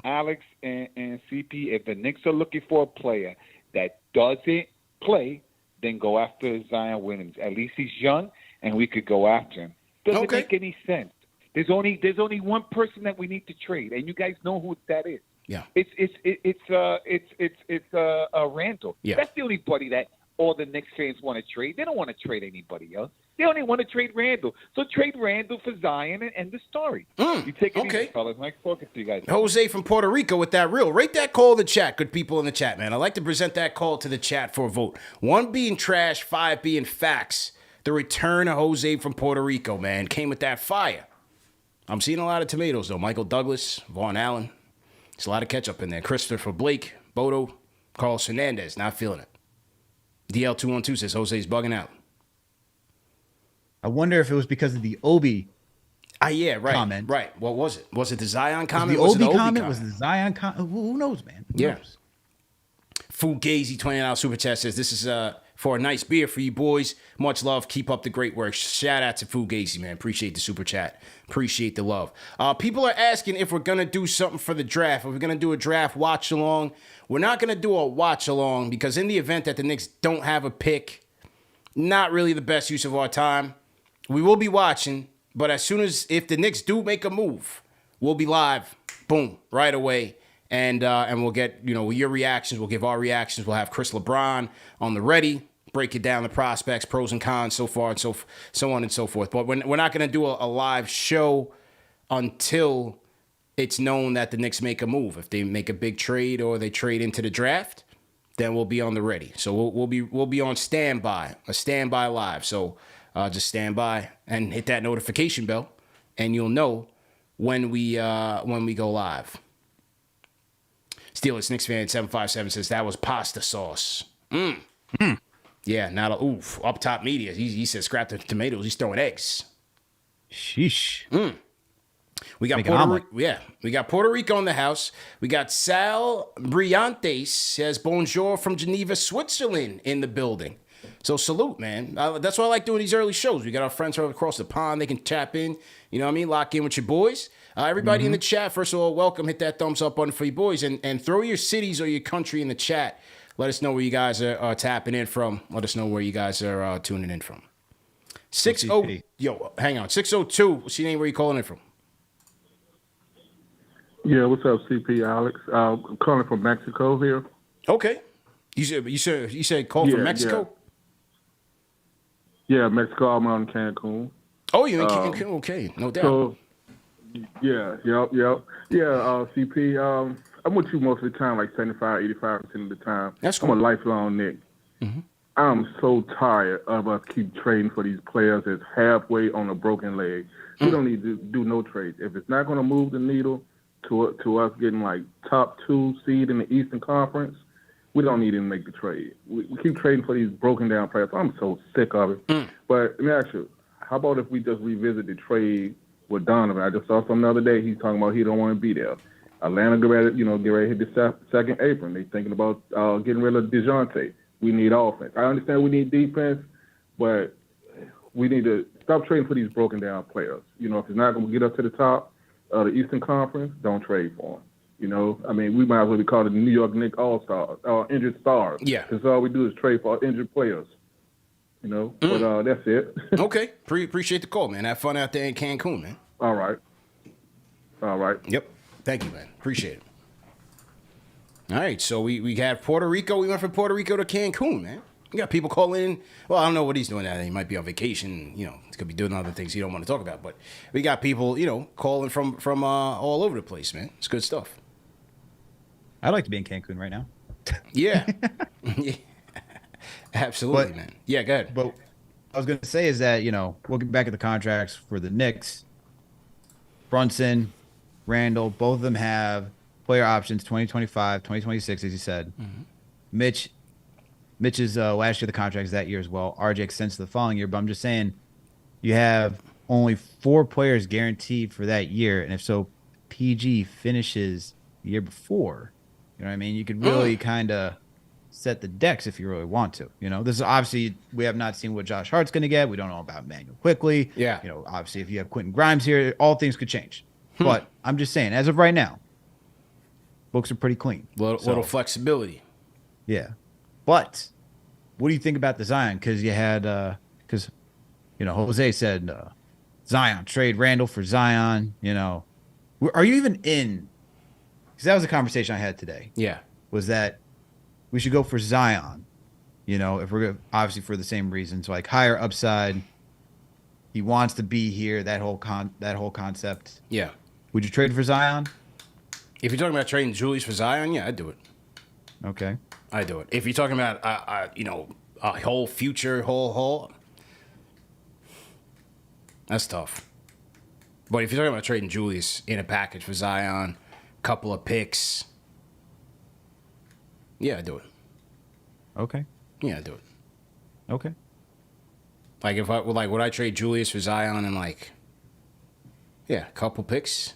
Alex and CP, if the Knicks are looking for a player that doesn't play, then go after Zion Williams. At least he's young, and we could go after him. Doesn't make any sense. There's only one person that we need to trade, and you guys know who that is. Yeah. It's Randall. Yeah. That's the only buddy that all the Knicks fans want to trade. They don't want to trade anybody else. They only want to trade Randall. So trade Randall for Zion and end the story. You take it easy, fellas. Nice talking to you guys. Jose from Puerto Rico with that reel. Rate that call in the chat, good people in the chat, man. I'd like to present that call to the chat for a vote. 1 being trash, 5 being facts. The return of Jose from Puerto Rico, man, came with that fire. I'm seeing a lot of tomatoes, though. Michael Douglas, Vaughn Allen. There's a lot of ketchup in there. Christopher Blake, Bodo, Carlos Hernandez, not feeling it. DL212 says Jose's bugging out. I wonder if it was because of the Obi comment. Right. What was it? Was it the Zion comment? Was the Obi comment? Was the Zion comment? Who knows, man? Who knows? Fugazi, $20 super chat says, this is for a nice beer for you boys. Much love. Keep up the great work. Shout out to Fugazi, man. Appreciate the super chat. Appreciate the love. People are asking if we're going to do something for the draft. If we're going to do a draft watch along. We're not going to do a watch along because in the event that the Knicks don't have a pick, not really the best use of our time. We will be watching, but as soon as if the Knicks do make a move, we'll be live, boom, right away. And we'll get, your reactions. We'll give our reactions. We'll have Chris LeBron on the ready, break it down, the prospects, pros and cons, so far and so on and so forth. But we're not going to do a live show until it's known that the Knicks make a move. If they make a big trade or they trade into the draft, then we'll be on the ready. So we'll be on standby, a standby live. So just stand by and hit that notification bell, and you'll know when we go live. Steelers Knicks fan 757 says that was pasta sauce. Yeah, not up top media. He says scrap the tomatoes. He's throwing eggs. Sheesh. We got Puerto Rico in the house. We got Sal Briantes says bonjour from Geneva, Switzerland in the building. So salute, man. That's why I like doing these early shows. We got our friends right across the pond. They can tap in. You know what I mean? Lock in with your boys. Everybody in the chat, first of all, welcome. Hit that thumbs up button for your boys. And throw your cities or your country in the chat. Let us know where you guys are tapping in from. Let us know where you guys are tuning in from. 60. Hang on. 602. What's your name? Where you calling in from? Yeah, what's up, CP Alex? I'm calling from Mexico here. Okay. You said call from Mexico? Yeah, Mexico. I'm out in Cancun. Oh, you're in Cancun? Okay, no doubt. So, yep. Yeah, CP, I'm with you most of the time, like 75, 85% of the time. That's cool. I'm a lifelong Knick. Mm-hmm. I'm so tired of us keep trading for these players that's halfway on a broken leg. We don't need to do no trades. If it's not going to move the needle to us getting like top 2 seed in the Eastern Conference, we don't need to make the trade. We keep trading for these broken down players. I'm so sick of it. But let me ask you, how about if we just revisit the trade with Donovan? I just saw some the other day. He's talking about he don't want to be there. Atlanta get ready to hit the second apron. They thinking about getting rid of DeJounte. We need offense. I understand we need defense, but we need to stop trading for these broken down players. If it's not going to get us to the top of the Eastern Conference, don't trade for them. We might as well be called the New York Knicks All-Stars, injured stars. Yeah. Because all we do is trade for injured players. But that's it. Okay. Appreciate the call, man. Have fun out there in Cancun, man. All right. Yep. Thank you, man. Appreciate it. All right. So we had Puerto Rico. We went from Puerto Rico to Cancun, man. We got people calling in. Well, I don't know what he's doing now. He might be on vacation. He could be doing other things you don't want to talk about. But we got people, calling from all over the place, man. It's good stuff. I'd like to be in Cancun right now. Yeah. Yeah. Absolutely, man. Yeah, go ahead. But I was going to say is that, looking back at the contracts for the Knicks, Brunson, Randall, both of them have player options 2025, 2026, as you said. Mm-hmm. Mitch's last year, the contract is that year as well. RJ extends to the following year. But I'm just saying you have only 4 players guaranteed for that year. And if so, PG finishes the year before. You know what I mean? You could really kind of set the decks if you really want to. This is obviously we have not seen what Josh Hart's going to get. We don't know about Manuel quickly. Yeah. Obviously if you have Quentin Grimes here, all things could change. But I'm just saying, as of right now, books are pretty clean. Little flexibility. Yeah. But what do you think about the Zion? Because you had, Jose said Zion, trade Randall for Zion. Are you even in? Because that was a conversation I had today. Yeah. Was that we should go for Zion, if we're obviously for the same reasons, like higher upside. He wants to be here. That whole concept. Yeah. Would you trade for Zion? If you're talking about trading Julius for Zion, yeah, I'd do it. Okay. I'd do it. If you're talking about, a whole future, whole, that's tough. But if you're talking about trading Julius in a package for Zion, couple of picks, yeah, I'd do it. Okay. Yeah, I'd do it. Okay. Like would I trade Julius for Zion and a couple picks?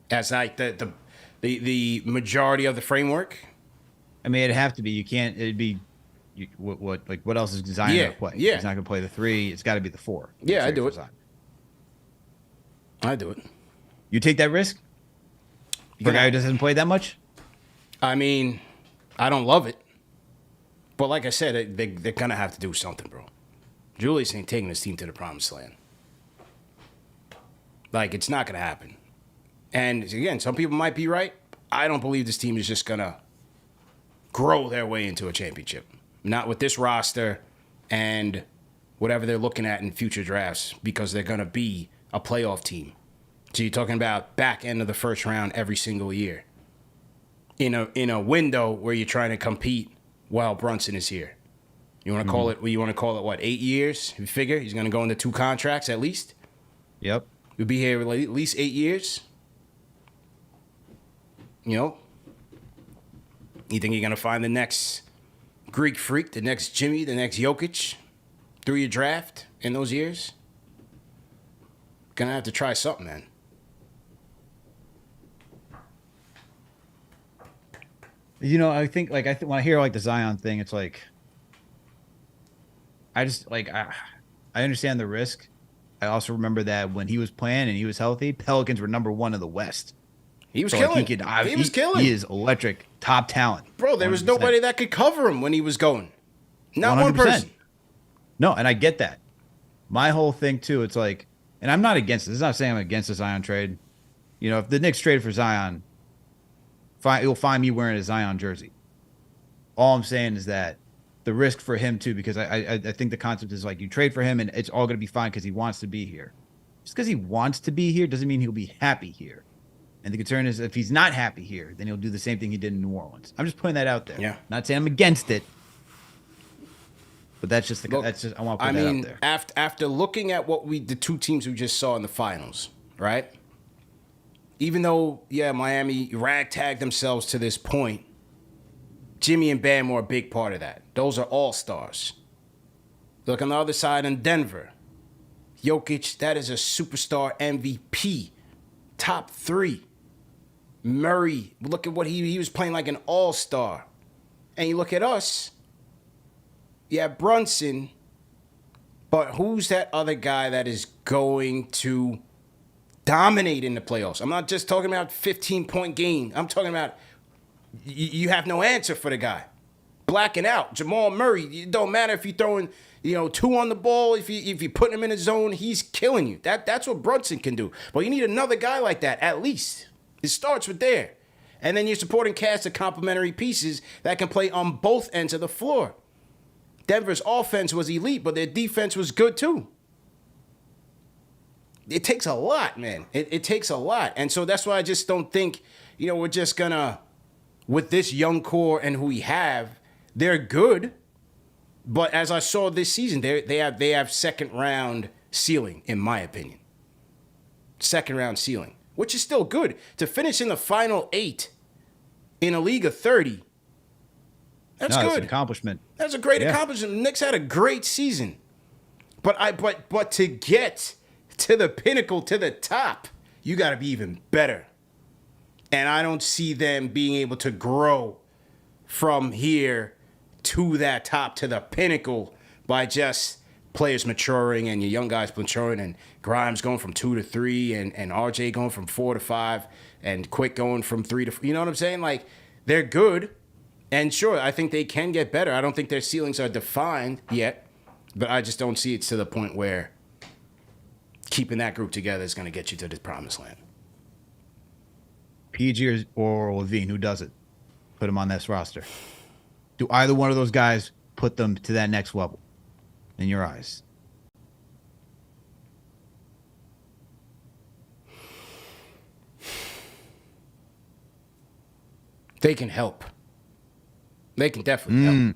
That's like the majority of the framework. I mean, it'd have to be. You can't. It'd be. What else is Zion going to play? Yeah. He's not going to play the 3. It's got to be the 4. Yeah, I'd do it. I'd do it. You take that risk for a guy who doesn't play that much? I mean, I don't love it, but like I said, they're gonna have to do something, bro. Julius ain't taking his team to the promised land. It's not gonna happen. And again, some people might be right. I don't believe this team is just gonna grow their way into a championship. Not with this roster and whatever they're looking at in future drafts, because they're gonna be a playoff team. So you're talking about back end of the first round every single year. In a window where you're trying to compete while Brunson is here. You want to call it? You want to call it what? 8 years? You figure he's going to go into 2 contracts at least. Yep. He'll be here at least 8 years. You think you're going to find the next Greek freak, the next Jimmy, the next Jokic through your draft in those years? Gonna have to try something, man. I think when I hear the Zion thing, it's I understand the risk. I also remember that when he was playing and he was healthy, Pelicans were number 1 in the West. He was killing. He was killing. He is electric, top talent. Bro, there was 100%. Nobody that could cover him when he was going. Not 100%. One person. No, and I get that. My whole thing too, it's and I'm not against it. This is not saying I'm against the Zion trade. If the Knicks trade for Zion, you'll find me wearing a Zion jersey. All I'm saying is that the risk for him too, because I think the concept is you trade for him and it's all going to be fine because he wants to be here. Just because he wants to be here doesn't mean he'll be happy here. And the concern is if he's not happy here, then he'll do the same thing he did in New Orleans. I'm just putting that out there. Yeah. Not saying I'm against it, but that's just I want to put that out there. After looking at the 2 teams we just saw in the finals, right? Even though, Miami ragtagged themselves to this point, Jimmy and Bam were a big part of that. Those are all-stars. Look on the other side in Denver. Jokic, that is a superstar MVP. Top 3. Murray, look at what he was playing like an all-star. And you look at us, you have Brunson, but who's that other guy that is going to dominate in the playoffs? I'm not just talking about 15-point game. I'm talking about you have no answer for the guy. Blacking out. Jamal Murray, it don't matter if you're throwing 2 on the ball. If you put him in a zone, he's killing you. That's what Brunson can do. But you need another guy like that, at least. It starts with there. And then you're supporting cast of complementary pieces that can play on both ends of the floor. Denver's offense was elite, but their defense was good too. It takes a lot, man. It takes a lot. And so that's why I just don't think, we're just going to, with this young core and who we have, they're good. But as I saw this season, they have second round ceiling, in my opinion. Second round ceiling, which is still good. To finish in the final 8 in a league of 30, that's good. That's an accomplishment. That's a great accomplishment. The Knicks had a great season. But to get to the pinnacle, to the top, you got to be even better. And I don't see them being able to grow from here to that top, to the pinnacle, by just players maturing and your young guys maturing and Grimes going from 2 to 3 and RJ going from 4 to 5 and Quick going from 3 to 4. You know what I'm saying? They're good, And sure, I think they can get better. I don't think their ceilings are defined yet, but I just don't see it to the point where keeping that group together is going to get you to the promised land. PG or Levine, who does it? Put him on this roster. Do either one of those guys put them to that next level in your eyes? They can help. They can definitely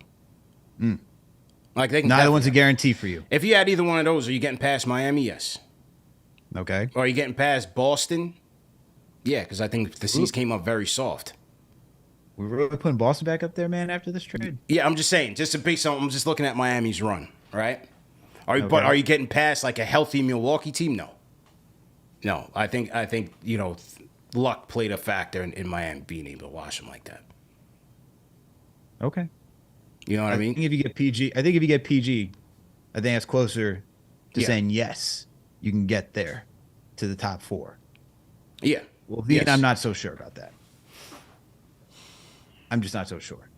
help. Like they can. Neither one's a help. guarantee for you. If you had either one of those, are you getting past Miami? Yes. Okay. Or are you getting past Boston? Yeah, because I think the C's came up very soft. We're really putting Boston back up there, man, after this trade? Yeah, I'm just saying, just to base on, I'm just looking at Miami's run, right? But are you getting past like a healthy Milwaukee team? No. I think luck played a factor in Miami being able to wash them like that. Okay. You know what I mean? I think if you get PG, I think that's closer to saying yes, you can get there to the top 4. Yeah. Well, I'm not so sure about that. I'm just not so sure.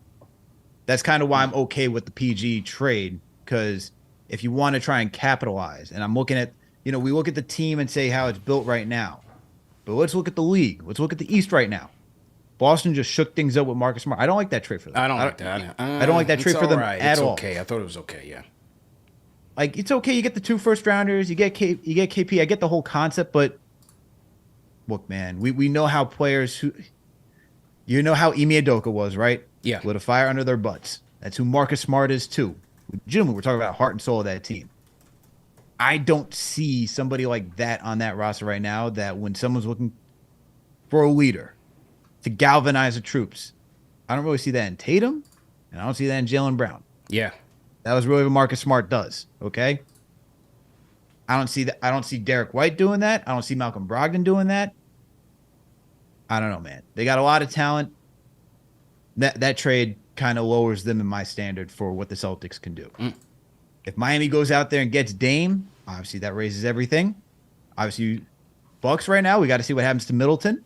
That's kind of why I'm okay with the PG trade, because if you want to try and capitalize, and I'm looking at, we look at the team and say how it's built right now, but let's look at the league. Let's look at the East right now. Boston just shook things up with Marcus Smart. I don't like that trade for them. I don't like that. I don't like that trade for them at all. It's okay. I thought it was okay. Yeah. Like, it's okay. You get the 2 first-rounders. You get KP. I get the whole concept, but look, man, we know how players who. You know how Ime Udoka was, right? Yeah. With a fire under their butts. That's who Marcus Smart is, too. Legitimately, we're talking about heart and soul of that team. I don't see somebody like that on that roster right now, that when someone's looking for a leader to galvanize the troops, I don't really see that in Tatum, and I don't see that in Jaylen Brown. Yeah. That was really what Marcus Smart does, okay? I don't see that. I don't see Derek White doing that. I don't see Malcolm Brogdon doing that. I don't know, man. They got a lot of talent. That trade kind of lowers them in my standard for what the Celtics can do. If Miami goes out there and gets Dame, obviously that raises everything. Obviously, Bucks right now, we got to see what happens to Middleton.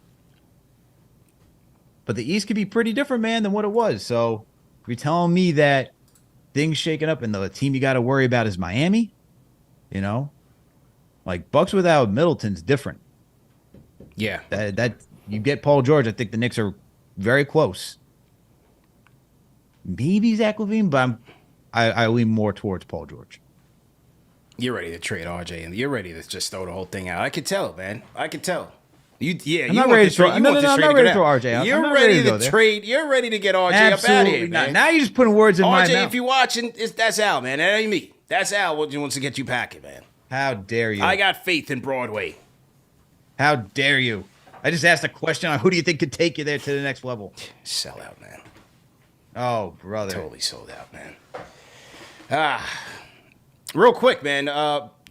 But the East could be pretty different, man, than what it was. So if you're telling me that things shaking up and the team you got to worry about is Miami, like Bucks without Middleton's different. Yeah. That you get Paul George, I think the Knicks are very close. Maybe Zach LaVine, but I lean more towards Paul George. You're ready to trade RJ, and you're ready to just throw the whole thing out. I could tell, man. I could tell. I'm not ready to throw RJ out. You're ready to trade. You're ready to get RJ up out of here, man. Now you're just putting words in my mouth. RJ, if you're watching, that's Al, man. That ain't me. That's Al wants to get you packing, man. How dare you? I got faith in Broadway. How dare you? I just asked a question on who do you think could take you there to the next level. Sell out, man. Oh, brother. Totally sold out, man. Real quick, man.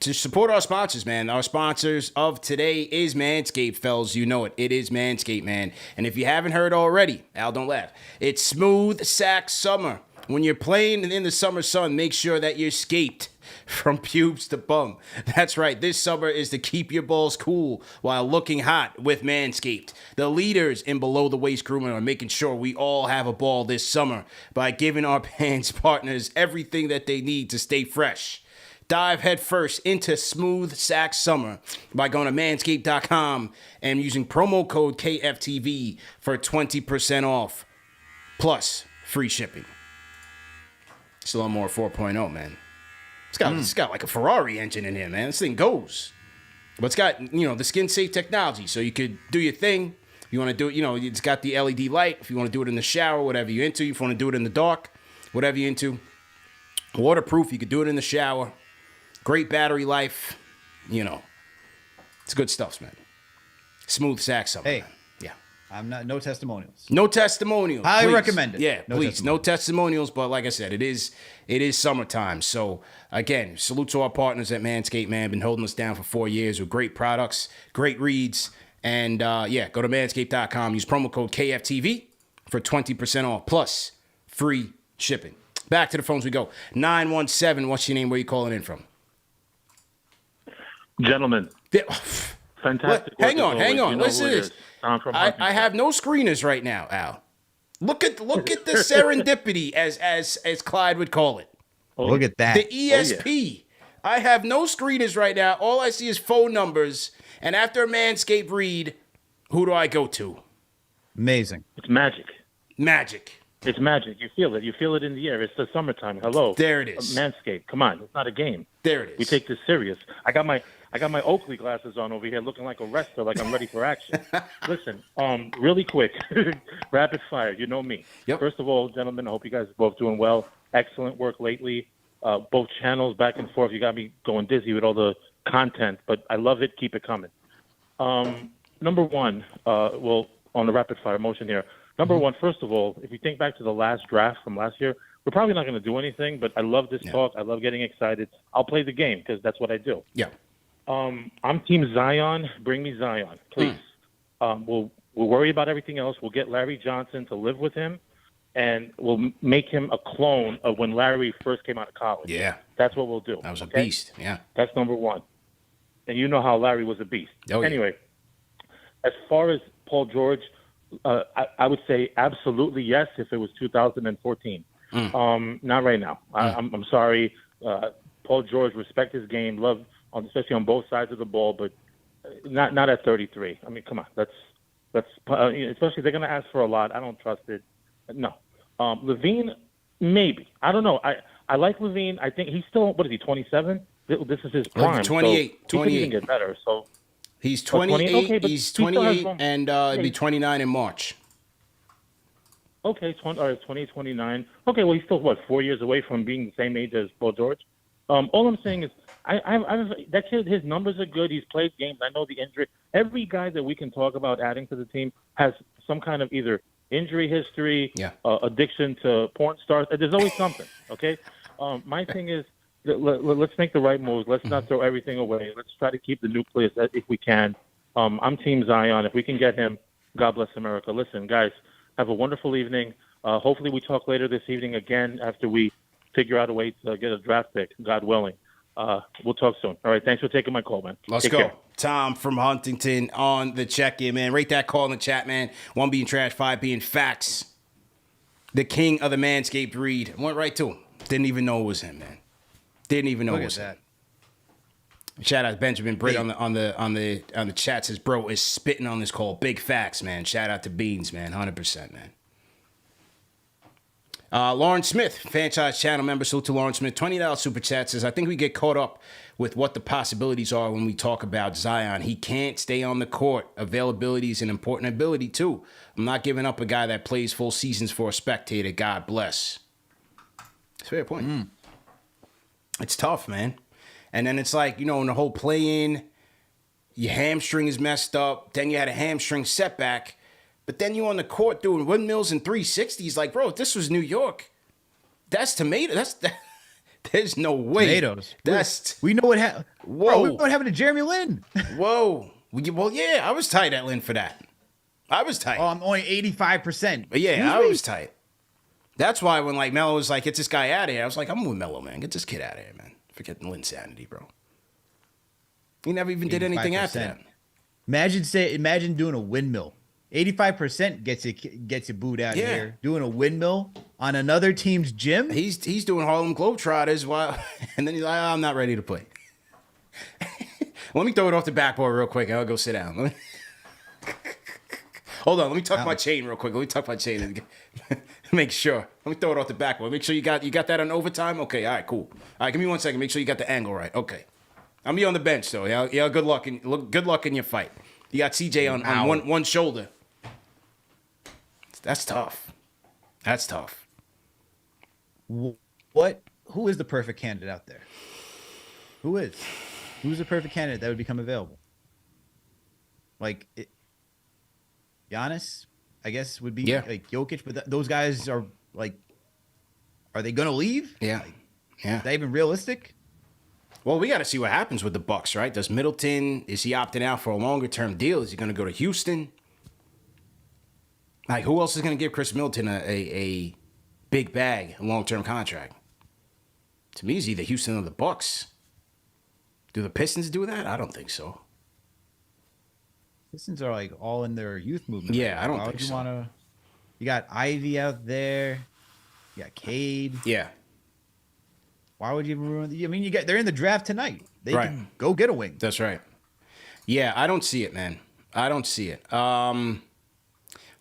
To support our sponsors, man. Our sponsors of today is Manscaped, fellas. You know it. It is Manscaped, man. And if you haven't heard already, Al, don't laugh. It's Smooth Sack Summer. When you're playing in the summer sun, make sure that you're scaped from pubes to bum. That's right. This summer is to keep your balls cool while looking hot with Manscaped. The leaders in below-the-waist grooming are making sure we all have a ball this summer by giving our pants partners everything that they need to stay fresh. Dive headfirst into Smooth Sack Summer by going to manscaped.com and using promo code KFTV for 20% off, plus free shipping. It's a Lawnmower 4.0, man. It's got like a Ferrari engine in here, man. This thing goes. But it's got, the skin-safe technology, so you could do your thing. If you want to do it, it's got the LED light. If you want to do it in the shower, whatever you're into. If you want to do it in the dark, whatever you're into. Waterproof, you could do it in the shower. Great battery life. It's good stuff, man. Smooth Sack Summer. Hey. Man. Yeah. I'm not, no testimonials. No testimonials. Highly recommend it. Yeah, please. No testimonials, but like I said, it is summertime. So, again, salute to our partners at Manscaped, man. Been holding us down for 4 years with great products, great reads. And, go to manscaped.com. Use promo code KFTV for 20% off, plus free shipping. Back to the phones we go. 917, what's your name? Where you calling in from? Gentlemen. Fantastic. Hang on. Listen to this. I have no screeners right now, Al. Look at the serendipity, as Clyde would call it. Look at that. The ESP. I have no screeners right now. All I see is phone numbers. And after a Manscaped read, who do I go to? Amazing. It's magic. Magic. It's magic. You feel it. You feel it in the air. It's the summertime. Hello. There it is. Manscaped. Come on. It's not a game. There it is. We take this serious. I got my Oakley glasses on over here looking like a wrestler, like I'm ready for action. Listen, really quick, rapid fire. You know me. Yep. First of all, gentlemen, I hope you guys are both doing well. Excellent work lately. Both channels back and forth. You got me going dizzy with all the content, but I love it. Keep it coming. Number one, on the rapid fire motion here. Number one, first of all, if you think back to the last draft from last year, we're probably not going to do anything, but I love this talk. I love getting excited. I'll play the game because that's what I do. Yeah. I'm Team Zion. Bring me Zion, please. We'll worry about everything else. We'll get Larry Johnson to live with him, and we'll make him a clone of when Larry first came out of college. Yeah. That's what we'll do. That was a beast. Yeah. That's number one. And you know how Larry was a beast. Oh, yeah. Anyway, as far as Paul George, I would say absolutely yes if it was 2014. Not right now. I'm sorry. Paul George, respect his game, love, especially on both sides of the ball, but not at 33. I mean, come on. That's especially they're going to ask for a lot. I don't trust it. No. Levine, maybe. I don't know. I like Levine. I think he's still, what is he, 27? This is his prime. 28. So he could even get better. So he's 28. Okay, but he's 28, and it'll be 29 in March. Okay, 29. Okay, well, he's still, 4 years away from being the same age as Paul George? All I'm saying is, that kid, his numbers are good. He's played games. I know the injury. Every guy that we can talk about adding to the team has some kind of either injury history, addiction to porn stars. There's always something, okay? My thing is, let's make the right moves. Let's not throw everything away. Let's try to keep the nucleus if we can. I'm Team Zion. If we can get him, God bless America. Listen, guys, have a wonderful evening. Hopefully we talk later this evening again after we figure out a way to get a draft pick, God willing. We'll talk soon. All right, thanks for taking my call, man. Let's Take go. care. Tom from Huntington on the check-in, man. Rate that call in the chat, man. 1 being trash, 5 being facts. The king of the Manscaped read. Went right to him. Didn't even know it was him, man. Didn't even know it was him. Shout out to Benjamin Britt on the chat. Says, bro is spitting on this call. Big facts, man. Shout out to Beans, man. 100%, man. Lauren Smith, franchise channel member. Salute to Lauren Smith. $20 super chat says, I think we get caught up with what the possibilities are when we talk about Zion. He can't stay on the court. Availability is an important ability, too. I'm not giving up a guy that plays full seasons for a spectator. God bless. It's a fair point. It's tough, man. And then it's like, in the whole play-in, your hamstring is messed up. Then you had a hamstring setback. But then you on the court doing windmills and 360s. Like, bro, if this was New York, that's tomato. There's no way. Tomatoes. We know what happened. Whoa. We know what happened to Jeremy Lin. Whoa. Well, yeah, I was tight at Lin for that. I was tight. Oh, I'm only 85%. But yeah, I was tight. That's why when Melo was like, get this guy out of here, I was like, I'm with Melo, man. Get this kid out of here, man. Forget Lin's sanity, bro. He never even did anything after that. Imagine doing a windmill. 85% gets you booed out here. Doing a windmill on another team's gym. He's doing Harlem Globetrotters and then he's like, I'm not ready to play. Let me throw it off the backboard real quick. I'll go sit down. Hold on. Let me tuck my chain real quick. Let me tuck my chain and make sure. Let me throw it off the backboard. Make sure you got that on overtime. Okay. All right. Cool. All right. Give me 1 second. Make sure you got the angle right. Okay. I'm be on the bench though. Yeah. Good luck in your fight. You got CJ on one shoulder. That's tough. That's tough. Who is the perfect candidate out there? Who's the perfect candidate that would become available? Giannis, I guess, would be like Jokic, but those guys are they going to leave? Yeah. Is that even realistic? Well, we got to see what happens with the Bucks, right? Does Middleton, is he opting out for a longer term deal? Is he going to go to Houston? Who else is going to give Chris Middleton a big bag, a long-term contract? To me, it's either Houston or the Bucks. Do the Pistons do that? I don't think so. Pistons are all in their youth movement. Yeah, I don't think so. You got Ivy out there. You got Cade. Yeah. Why would you even ruin I mean, they're in the draft tonight. They can go get a wing. That's right. Yeah, I don't see it, man. I don't see it.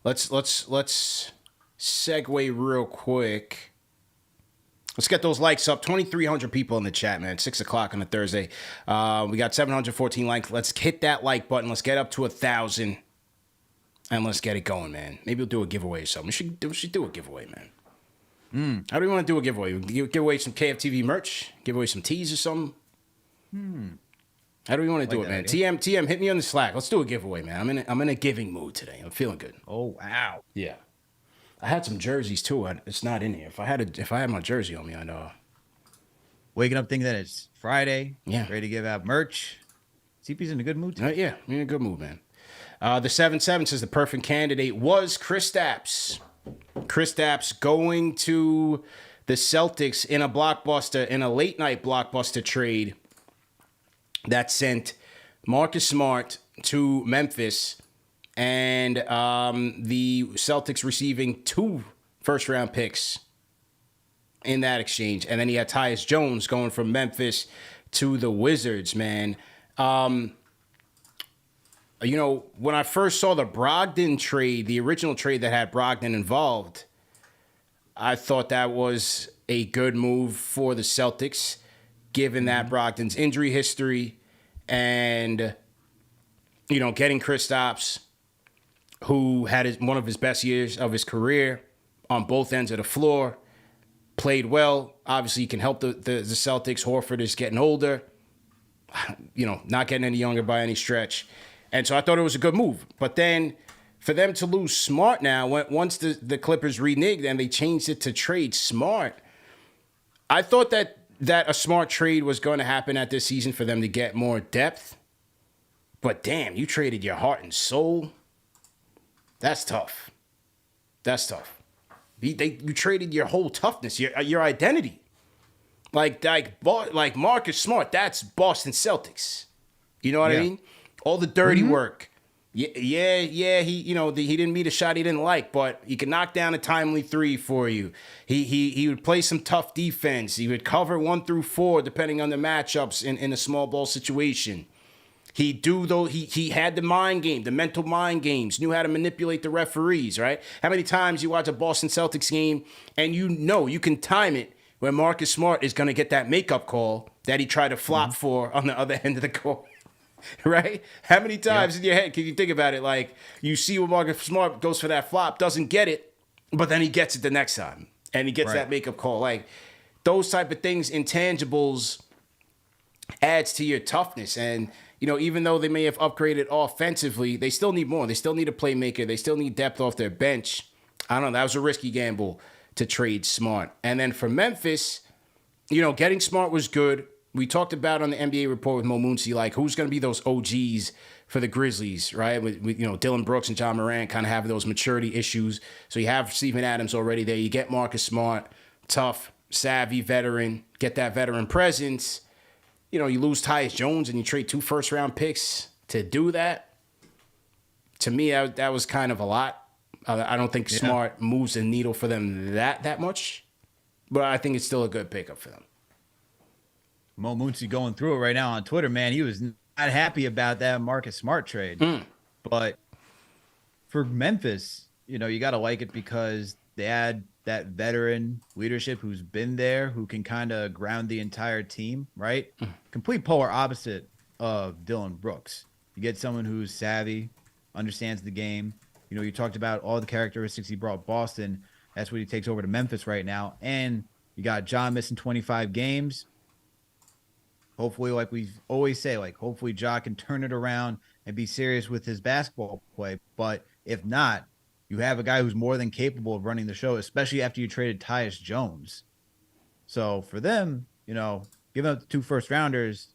Let's segue real quick. Let's get those likes up. 2,300 people in the chat, man. 6 o'clock on a Thursday. We got 714 likes. Let's hit that like button. Let's get up to 1,000. And let's get it going, man. Maybe we'll do a giveaway or something. We should do a giveaway, man. How do we want to do a giveaway? Give away some KFTV merch? Give away some teas or something? How do we want to do it, man? TM, hit me on the Slack. Let's do a giveaway, man. I'm in a giving mood today. I'm feeling good. Oh, wow. Yeah. I had some jerseys too. It's not in here. If I had my jersey on me, I'd waking up thinking that it's Friday. Yeah. Ready to give out merch. CP's in a good mood today. Yeah, I'm in a good mood, man. The 7-7 says the perfect candidate was Kristaps. Kristaps going to the Celtics in a late night blockbuster trade that sent Marcus Smart to Memphis, and the Celtics receiving 2 first-round picks in that exchange. And then he had Tyus Jones going from Memphis to the Wizards, man. When I first saw the Brogdon trade, the original trade that had Brogdon involved, I thought that was a good move for the Celtics, given that Brogdon's injury history and, getting Kristaps, who had one of his best years of his career on both ends of the floor, played well. Obviously, he can help the Celtics. Horford is getting older, not getting any younger by any stretch. And so I thought it was a good move. But then for them to lose Smart now, once the Clippers reneged and they changed it to trade Smart, I thought that a Smart trade was going to happen at this season for them to get more depth. But damn, you traded your heart and soul. That's tough. That's tough. You traded your whole toughness, your identity. Like Marcus Smart, that's Boston Celtics. You know what I mean? All the dirty work. Yeah. He didn't meet a shot he didn't like, but he could knock down a timely 3 for you. He would play some tough defense. He would cover 1 through 4 depending on the matchups in a small ball situation. He had the mind game, the mental mind games, knew how to manipulate the referees, right? How many times you watch a Boston Celtics game and you can time it when Marcus Smart is going to get that makeup call that he tried to flop for on the other end of the court. Right? How many times in your head can you think about it? Like, you see when Marcus Smart goes for that flop, doesn't get it, but then he gets it the next time. And he gets that makeup call. Like, those type of things, intangibles, adds to your toughness. And, even though they may have upgraded offensively, they still need more. They still need a playmaker. They still need depth off their bench. I don't know. That was a risky gamble to trade Smart. And then for Memphis, getting Smart was good. We talked about on the NBA report with Mo Moonsey, like, who's going to be those OGs for the Grizzlies, right? With Dillon Brooks and John Morant kind of have those maturity issues. So you have Steven Adams already there. You get Marcus Smart, tough, savvy veteran, get that veteran presence. You lose Tyus Jones and you trade 2 first-round picks to do that. To me, that was kind of a lot. I don't think Smart moves the needle for them that much, but I think it's still a good pickup for them. Mo Moonsey going through it right now on Twitter, man. He was not happy about that Marcus Smart trade. But for Memphis, you got to like it because they add that veteran leadership who's been there, who can kind of ground the entire team, right? Complete polar opposite of Dillon Brooks. You get someone who's savvy, understands the game. You talked about all the characteristics he brought Boston. That's what he takes over to Memphis right now. And you got John missing 25 games. Hopefully, like we always say, hopefully Ja can turn it around and be serious with his basketball play. But if not, you have a guy who's more than capable of running the show, especially after you traded Tyus Jones. So for them, giving up the 2 first-rounders,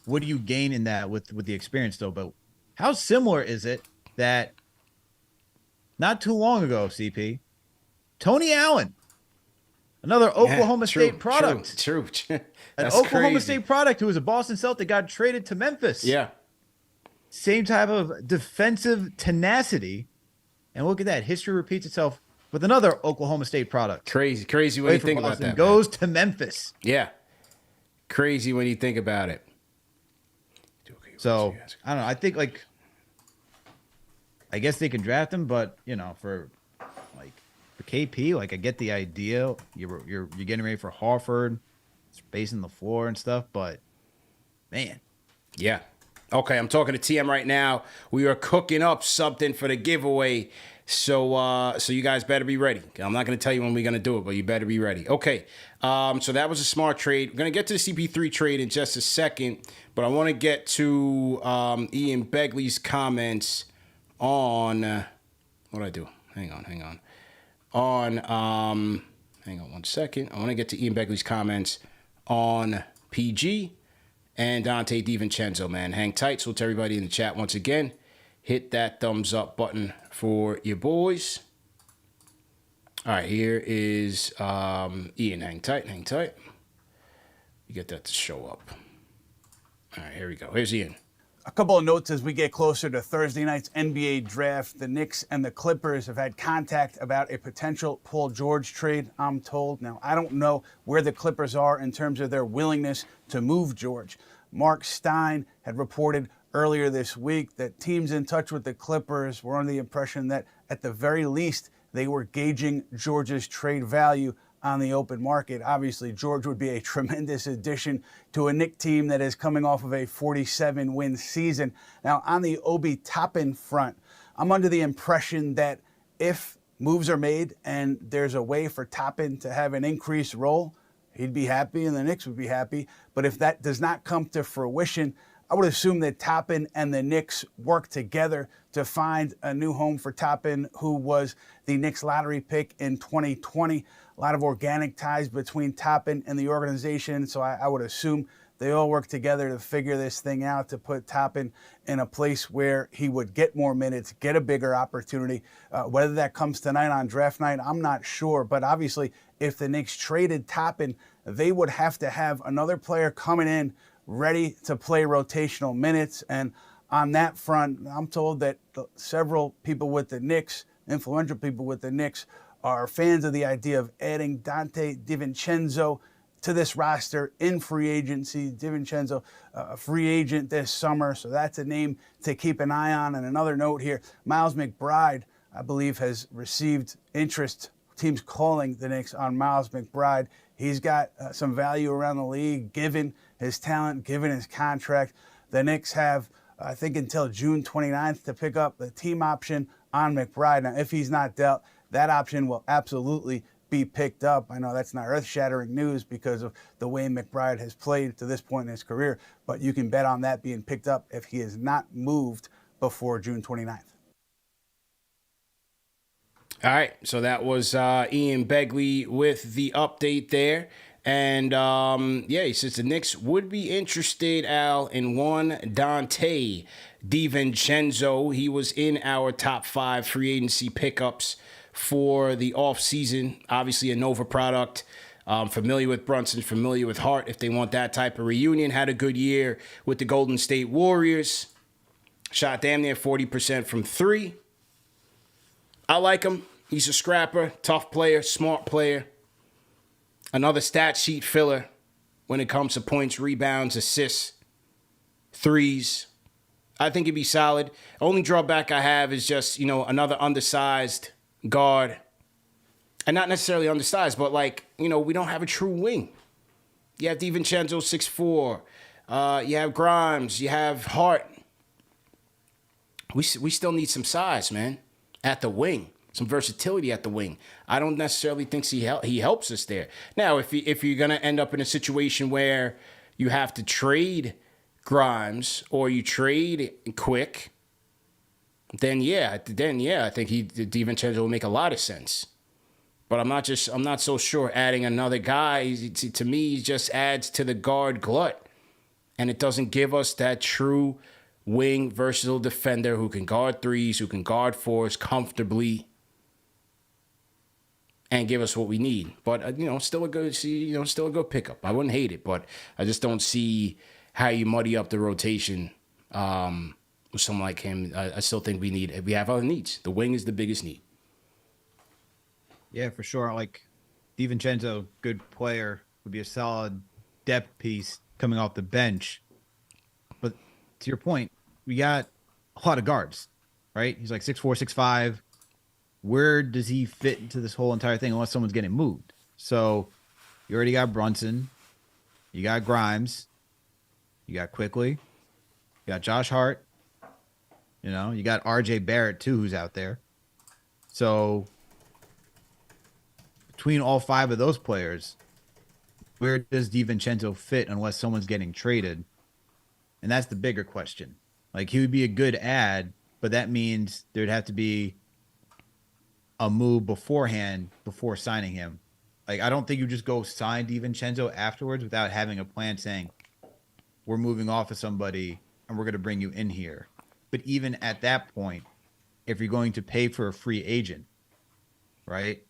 what do you gain in that with the experience, though? But how similar is it that not too long ago, CP, Tony Allen, another Oklahoma State product. True. An Oklahoma State product who was a Boston Celtic, got traded to Memphis. Yeah. Same type of defensive tenacity, And look at that. History repeats itself with another Oklahoma State product. Crazy when you think about that. Goes to Memphis. Yeah. Crazy when you think about it. So, I don't know. I think, I guess they can draft him, but, for KP, I get the idea. You're getting ready for Hartford, spacing the floor and stuff, but, man. Yeah. Okay, I'm talking to TM right now. We are cooking up something for the giveaway. So you guys better be ready. I'm not going to tell you when we're going to do it, but you better be ready. Okay, so that was a smart trade. We're going to get to the CP3 trade in just a second, but I want to get to Ian Begley's comments on what did I do? Hang on. Hang on 1 second. I want to get to Ian Begley's comments on PG and Dante DiVincenzo, man. Hang tight. So to everybody in the chat once again, hit that thumbs up button for your boys. All right, here is Ian. Hang tight. You get that to show up. All right, here we go. Here's Ian. A couple of notes as we get closer to Thursday night's NBA draft. The Knicks and the Clippers have had contact about a potential Paul George trade, I'm told. Now, I don't know where the Clippers are in terms of their willingness to move George. Mark Stein had reported earlier this week that teams in touch with the Clippers were under the impression that at the very least they were gauging George's trade value on the open market. Obviously, George would be a tremendous addition to a Knicks team that is coming off of a 47-win season. Now, on the Obi Toppin front, I'm under the impression that if moves are made and there's a way for Toppin to have an increased role, he'd be happy and the Knicks would be happy. But if that does not come to fruition, I would assume that Toppin and the Knicks work together to find a new home for Toppin, who was the Knicks lottery pick in 2020. A lot of organic ties between Toppin and the organization, so I would assume they all work together to figure this thing out, to put Toppin in a place where he would get more minutes, get a bigger opportunity. Whether that comes tonight on draft night, I'm not sure. But obviously, if the Knicks traded Toppin, they would have to have another player coming in ready to play rotational minutes. And on that front, I'm told that several people with the Knicks, influential people with the Knicks, are fans of the idea of adding Donte DiVincenzo to this roster in free agency. DiVincenzo, a free agent this summer, so that's a name to keep an eye on. And another note here, Miles McBride, I believe, has received interest, teams calling the Knicks on Miles McBride. He's got some value around the league, given his talent, given his contract. The Knicks have, I think, until June 29th to pick up the team option on McBride. Now, if he's not dealt, that option will absolutely be picked up. I know that's not earth-shattering news because of the way McBride has played to this point in his career, but you can bet on that being picked up if he is not moved before June 29th. All right, so that was Ian Begley with the update there. And, he says the Knicks would be interested, Al, in one Donte DiVincenzo. He was in our top 5 free agency pickups for the offseason. Obviously a Nova product. Familiar with Brunson, familiar with Hart if they want that type of reunion. Had a good year with the Golden State Warriors. Shot damn near 40% from 3. I like him. He's a scrapper, tough player, smart player. Another stat sheet filler when it comes to points, rebounds, assists, threes. I think he'd be solid. Only drawback I have is just, another undersized guard. And not necessarily undersized, but we don't have a true wing. You have DiVincenzo 6'4". You have Grimes. You have Hart. We still need some size, man, at the wing. Some versatility at the wing. I don't necessarily think he helps us there. Now, if you're going to end up in a situation where you have to trade Grimes or you trade Quick, then I think DiVincenzo will make a lot of sense. But I'm not so sure adding another guy, to me, just adds to the guard glut. And it doesn't give us that true wing versatile defender who can guard threes, who can guard fours comfortably, and give us what we need. But still a good pickup. I wouldn't hate it, but I just don't see how you muddy up the rotation with someone like him. I still think we have other needs. The wing is the biggest need. Yeah, for sure. Like DiVincenzo, good player, would be a solid depth piece coming off the bench. But to your point, we got a lot of guards, right? He's like 6'4", 6'5". Where does he fit into this whole entire thing unless someone's getting moved? So you already got Brunson. You got Grimes. You got Quickly. You got Josh Hart. You know, you got RJ Barrett, too, who's out there. So between all 5 of those players, where does DiVincenzo fit unless someone's getting traded? And that's the bigger question. Like, he would be a good add, but that means there'd have to be a move beforehand before signing him. Like, I don't think you just go sign DiVincenzo afterwards without having a plan saying, we're moving off of somebody and we're going to bring you in here. But even at that point, if you're going to pay for a free agent, right,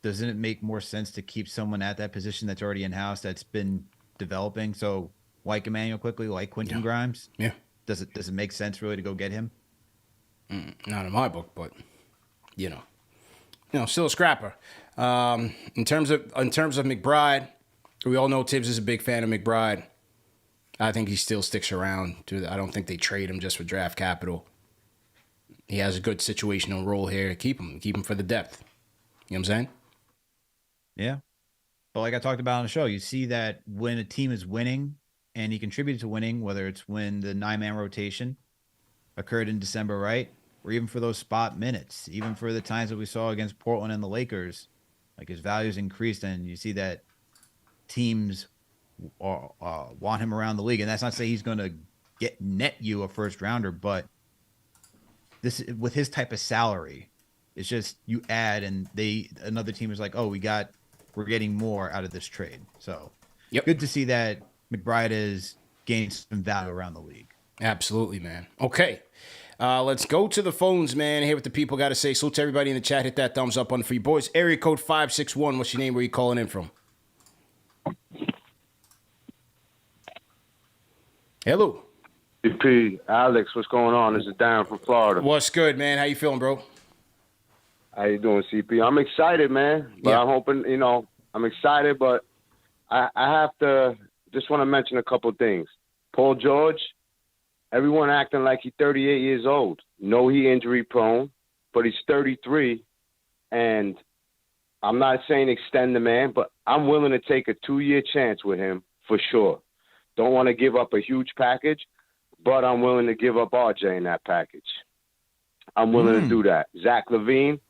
doesn't it make more sense to keep someone at that position that's already in-house, that's been developing? So like Emmanuel Quickly, like Quentin Grimes? Yeah. Does it make sense really to go get him? Not in my book, but, still a scrapper. In terms of McBride, we all know Tibbs is a big fan of McBride. I think he still sticks around. I don't think they trade him just for draft capital. He has a good situational role here. Keep him for the depth. You know what I'm saying? Yeah. But like I talked about on the show, you see that when a team is winning and he contributed to winning, whether it's when the 9-man rotation occurred in December, right? Or even for those spot minutes, even for the times that we saw against Portland and the Lakers, like his value's increased, and you see that teams want him around the league. And that's not to say he's going to net you a first rounder, but this, with his type of salary, it's just you add, and another team is like, oh, we're getting more out of this trade. So good to see that McBride has gained some value around the league. Absolutely, man. Okay. Let's go to the phones, man. Hear what the people got to say. Salute to everybody in the chat. Hit that thumbs up on for you boys. Area code 561. What's your name? Where you calling in from? Hello. CP, Alex, what's going on? This is Darren from Florida. What's good, man? How you feeling, bro? How you doing, CP? I'm excited, man. But I'm hoping, I'm excited, but I have to just want to mention a couple things. Paul George, everyone acting like he's 38 years old. No, he injury prone, but he's 33. And I'm not saying extend the man, but I'm willing to take a 2-year chance with him for sure. Don't want to give up a huge package, but I'm willing to give up RJ in that package. I'm willing to do that. Zach LaVine,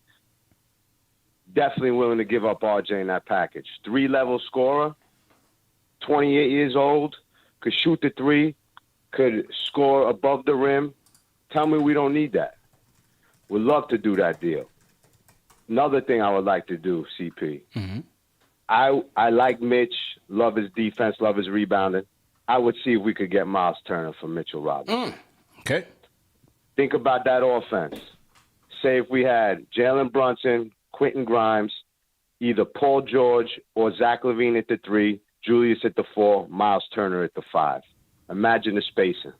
definitely willing to give up RJ in that package. 3-level scorer, 28 years old, could shoot the 3, could score above the rim. Tell me we don't need that. Would love to do that deal. Another thing I would like to do, CP. Mm-hmm. I like Mitch, love his defense, love his rebounding. I would see if we could get Miles Turner from Mitchell Robinson. Okay. Think about that offense. Say if we had Jalen Brunson, Quentin Grimes, either Paul George or Zach LaVine at the 3, Julius at the 4, Miles Turner at the 5. Imagine the spacing.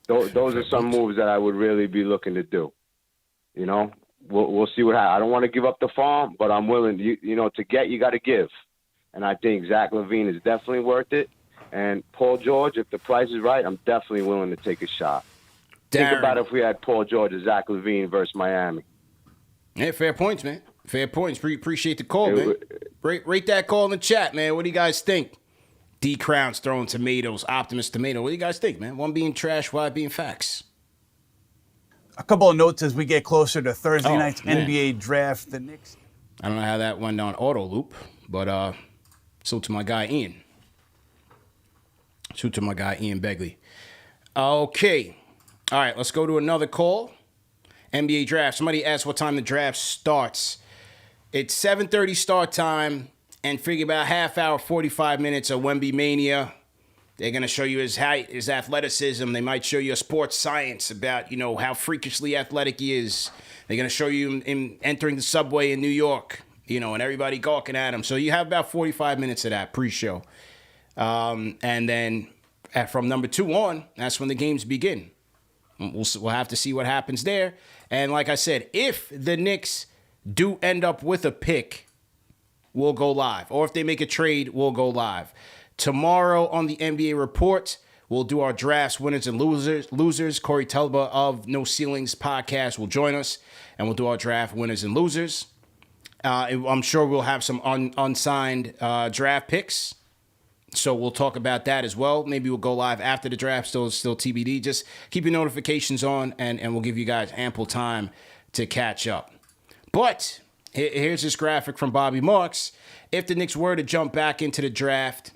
Those are some moves that I would really be looking to do. We'll see what happens. I don't want to give up the farm, but I'm willing. To get, you got to give. And I think Zach LaVine is definitely worth it. And Paul George, if the price is right, I'm definitely willing to take a shot. Think about if we had Paul George or Zach LaVine versus Miami. Yeah, fair points, man. Fair points. Appreciate the call, man. Rate that call in the chat, man. What do you guys think? D Crown's throwing tomatoes. Optimus Tomato. What do you guys think, man? One being trash, one being facts. A couple of notes as we get closer to Thursday night's NBA draft. The Knicks. I don't know how that went on auto loop, but so to my guy Ian. So to my guy Ian Begley. Okay. All right, let's go to another call. NBA draft. Somebody asked what time the draft starts. It's 7:30 start time, and figure about half hour, 45 minutes of Wemby Mania. They're going to show you his height, his athleticism. They might show you a sports science about, how freakishly athletic he is. They're going to show you him entering the subway in New York, and everybody gawking at him. So you have about 45 minutes of that pre-show. And then from number 2 on, that's when the games begin. We'll have to see what happens there. And like I said, if the Knicks do end up with a pick, we'll go live. Or if they make a trade, we'll go live. Tomorrow on the NBA Report, we'll do our drafts, winners and losers. Corey Telba of No Ceilings podcast will join us, and we'll do our draft winners and losers. I'm sure we'll have some unsigned draft picks, so we'll talk about that as well. Maybe we'll go live after the draft, still TBD. Just keep your notifications on, and we'll give you guys ample time to catch up. But here's this graphic from Bobby Marks. If the Knicks were to jump back into the draft,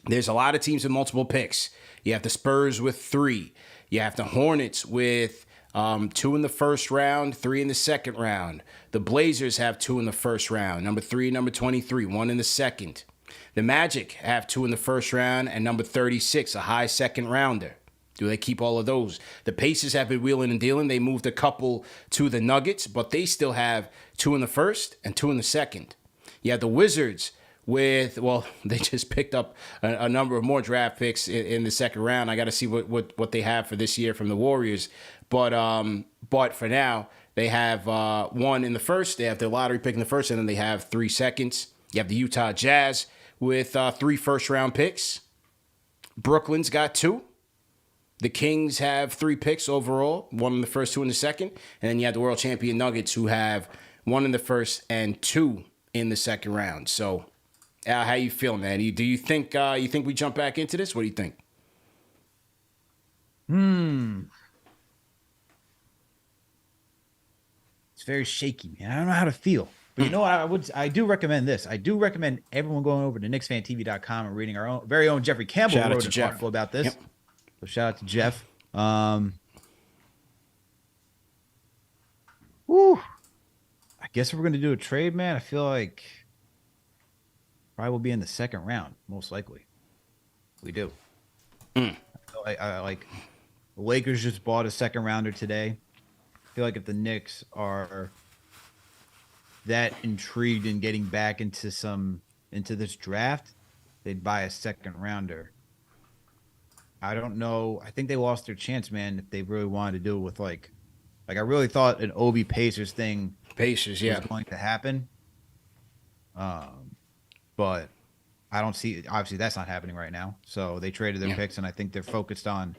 there's a lot of teams with multiple picks. You have the Spurs with 3. You have the Hornets with 2 in the first round, 3 in the second round. The Blazers have 2 in the first round, number 3, number 23, 1 in the second. The Magic have 2 in the first round and number 36, a high second rounder. Do they keep all of those? The Pacers have been wheeling and dealing. They moved a couple to the Nuggets, but they still have 2 in the first and 2 in the second. You have the Wizards with, well, they just picked up a number of more draft picks in the second round. I got to see what they have for this year from the Warriors. But for now, they have 1 in the first. They have their lottery pick in the first, and then they have 3 seconds. You have the Utah Jazz with 3 first-round picks. Brooklyn's got 2. The Kings have 3 picks overall, 1 in the first, 2 in the second. And then you have the world champion Nuggets, who have 1 in the first and 2 in the second round. So, how you feeling, man? Do you think we jump back into this? What do you think? It's very shaky, man. I don't know how to feel. But you know what? I do recommend this. I do recommend everyone going over to KnicksFanTV.com and reading our very own Jeffrey Campbell wrote an article about this. Yep. So shout out to Jeff. Woo. I guess if we're gonna do a trade, man, I feel like probably will be in the second round, most likely. We do. I like the Lakers just bought a second rounder today. I feel like if the Knicks are that intrigued in getting back into this draft, they'd buy a second rounder. I don't know. I think they lost their chance, man, if they really wanted to do it with like I really thought an Obi Pacers thing was going to happen. But I don't see, obviously that's not happening right now. So they traded their picks, and I think they're focused on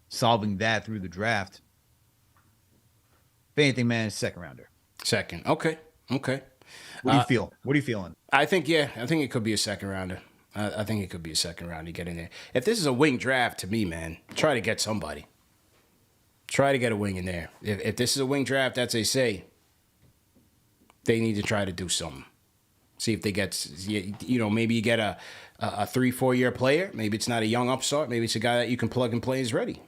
solving that through the draft. If anything, man, it's second rounder. Second. Okay. What do you feel? What are you feeling? I think it could be a second rounder. I think it could be a second round to get in there. If this is a wing draft, to me, man, try to get somebody. Try to get a wing in there. If this is a wing draft, as they say, they need to try to do something. See if they get, maybe you get a 3-4 year player. Maybe it's not a young upstart. Maybe it's a guy that you can plug and play is ready.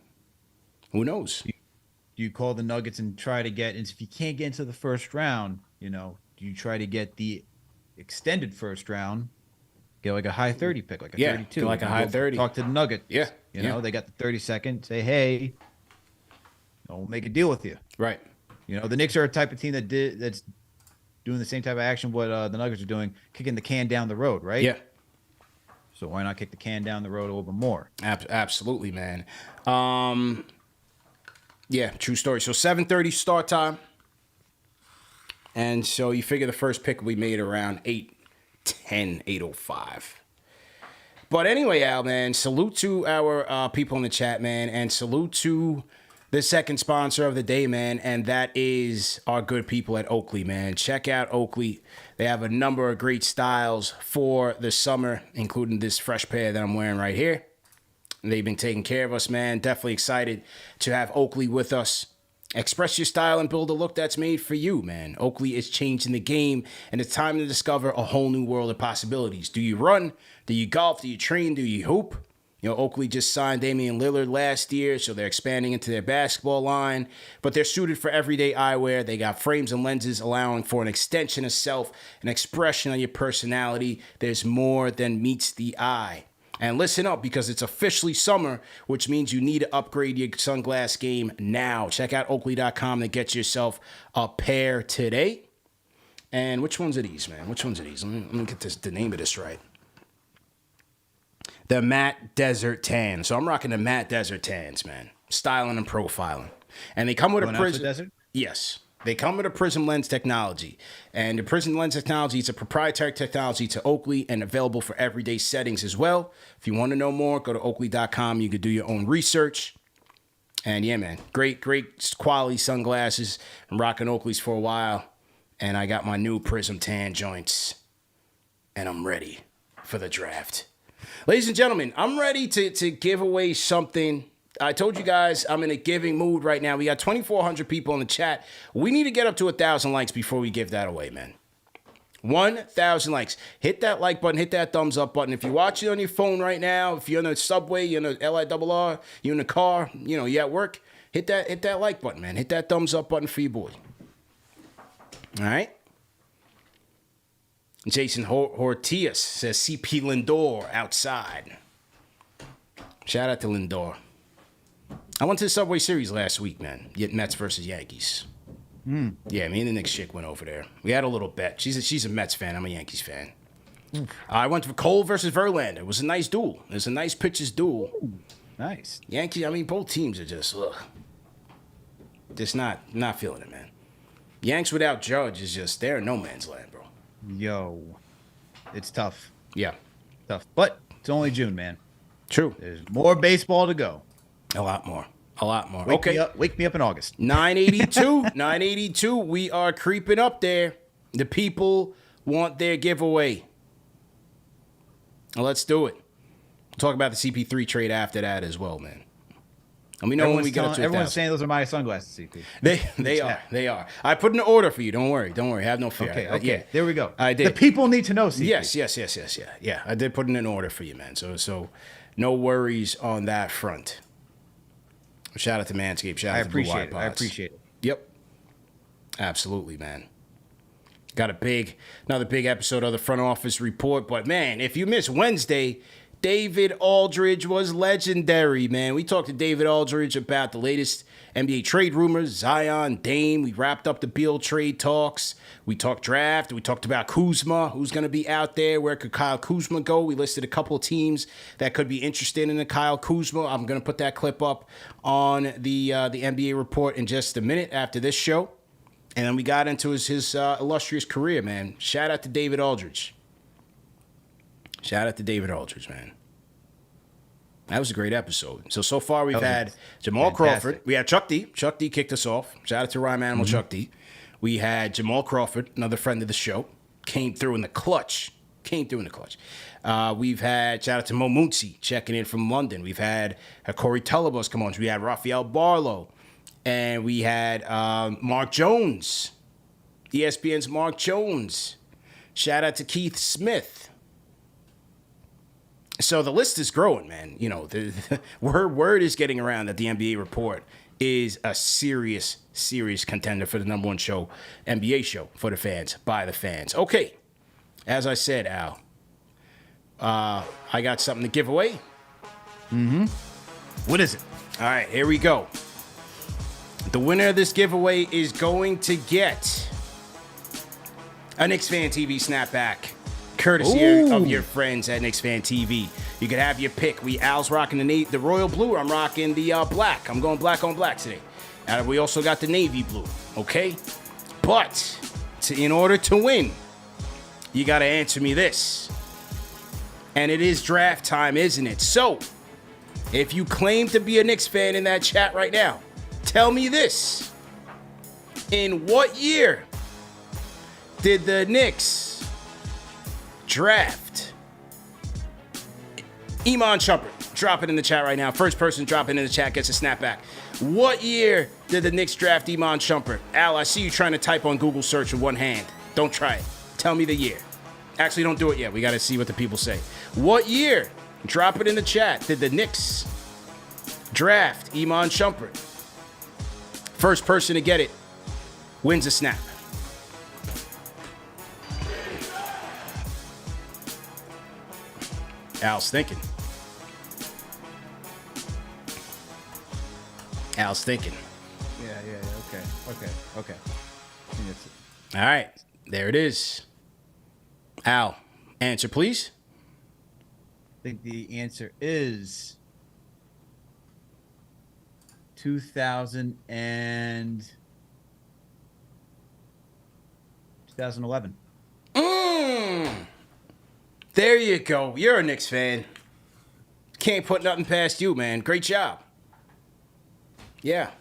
Who knows? Do you call the Nuggets and try to get, if you can't get into the first round, do you try to get the extended first round? Get like a high 30 pick, like a 32. Like a high 30. Talk to the Nuggets. Yeah. They got the 32nd. Say, hey, we'll make a deal with you. Right. The Knicks are a type of team that's doing the same type of action what the Nuggets are doing, kicking the can down the road, right? Yeah. So why not kick the can down the road a little bit more? Absolutely, man. Yeah, true story. So 7:30 start time. And so you figure the first pick will be made around 8:10, 8:05. But anyway, Al, man, salute to our people in the chat, man, and salute to the second sponsor of the day, man, and that is our good people at Oakley, man. Check out Oakley. They have a number of great styles for the summer, including this fresh pair that I'm wearing right here. They've been taking care of us, man. Definitely excited to have Oakley with us. Express your style and build a look that's made for you, man. Oakley is changing the game, and it's time to discover a whole new world of possibilities. Do you run? Do you golf? Do you train? Do you hoop? Oakley just signed Damian Lillard last year, so they're expanding into their basketball line. But they're suited for everyday eyewear. They got frames and lenses allowing for an extension of self, an expression of your personality. There's more than meets the eye. And listen up, because it's officially summer, which means you need to upgrade your sunglass game now. Check out Oakley.com to get yourself a pair today. And which ones are these, man? Which ones are these? Let me get the name of this right. the matte desert tan. So I'm rocking the matte desert tans, man. Styling and profiling. And they come with a prism. Desert? Yes. They come with a prism lens technology. And the prism lens technology is a proprietary technology to Oakley and available for everyday settings as well. If you want to know more, go to Oakley.com. You can do your own research. And yeah, man, great quality sunglasses. I'm rocking Oakley's for a while. And I got my new prism tan joints. And I'm ready for the draft. Ladies and gentlemen, I'm ready to give away something. I told you guys I'm in a giving mood right now. We got 2,400 people in the chat. We need to get up to 1,000 likes before we give that away, man. 1,000 likes. Hit that like button. Hit that thumbs up button. If you're watching on your phone right now, if you're in the subway, you're in the LIRR, you're in the car, you're at work, hit that like button, man. Hit that thumbs up button for your boy. All right? Jason Hortius says CP Lindor outside. Shout out to Lindor. I went to the Subway Series last week, man. Mets versus Yankees. Yeah, me and the Knicks chick went over there. We had a little bet. She's a Mets fan. I'm a Yankees fan. I went for Cole versus Verlander. It was a nice duel. It was a nice pitcher's duel. Ooh, nice. Yankees, both teams are just not feeling it, man. Yanks without Judge is just, they're in no man's land, bro. Yo, it's tough. Yeah. Tough. But it's only June, man. True. There's more baseball to go. A lot more. Wake me up in August. 982. We are creeping up there. The people want their giveaway. Well, let's do it. Talk about the CP3 trade after that as well, man. And we know when we get up to 1,000. Everyone's saying those are my sunglasses, CP. They are. I put an order for you. Don't worry. Have no fear. Okay. Yeah. There we go. I did. The people need to know, CP. Yes. Yeah. I did put in an order for you, man. So no worries on that front. Shout out to Manscaped. Shout out to Blue Wire Pods. I appreciate it. Yep. Absolutely, man. Got another big episode of the Front Office Report. But, man, if you missed Wednesday, David Aldridge was legendary, man. We talked to David Aldridge about the latest NBA trade rumors, Zion, Dame. We wrapped up the Beal trade talks. We talked draft. We talked about Kuzma, who's going to be out there. Where could Kyle Kuzma go? We listed a couple of teams that could be interested in the Kyle Kuzma. I'm going to put that clip up on the NBA report in just a minute after this show. And then we got into his illustrious career, man. Shout out to David Aldridge. Man. That was a great episode. So far we've had Jamal Crawford. We had Chuck D. Chuck D kicked us off. Shout out to Rhyme Animal Chuck D. We had Jamal Crawford, another friend of the show. Came through in the clutch. We've had, shout out to Mo Moonsie checking in from London. We've had Corey Telebus come on. We had Rafael Barlow. And we had Mark Jones. ESPN's Mark Jones. Shout out to Keith Smith. So the list is growing, man. The word is getting around that the NBA report is a serious contender for the number one show, NBA show for the fans, by the fans. Okay, as I said, Al, I got something to give away. What is it? All right, here we go. The winner of this giveaway is going to get a KnicksFanTV snapback. Courtesy of your friends at KnicksFanTV. You can have your pick. Al's rocking the royal blue. I'm rocking the black. I'm going black on black today. We also got the navy blue. Okay? But in order to win, you got to answer me this. And it is draft time, isn't it? So, if you claim to be a Knicks fan in that chat right now, tell me this. In what year did the Knicks draft Iman Shumpert? Drop it in the chat right now. First person drop it in the chat gets a snapback. What year did the Knicks draft Iman Shumpert? Al, I see you trying to type on Google search with one hand. Don't try it. Tell me the year. Actually, don't do it yet. We got to see what the people say. What year? Drop it in the chat. Did the Knicks draft Iman Shumpert? First person to get it wins a snap. Al's thinking. Yeah. Okay. All right. There it is. Al, answer, please. think the answer is 2011. There you go. You're a Knicks fan. Can't put nothing past you, man. Great job. Yeah.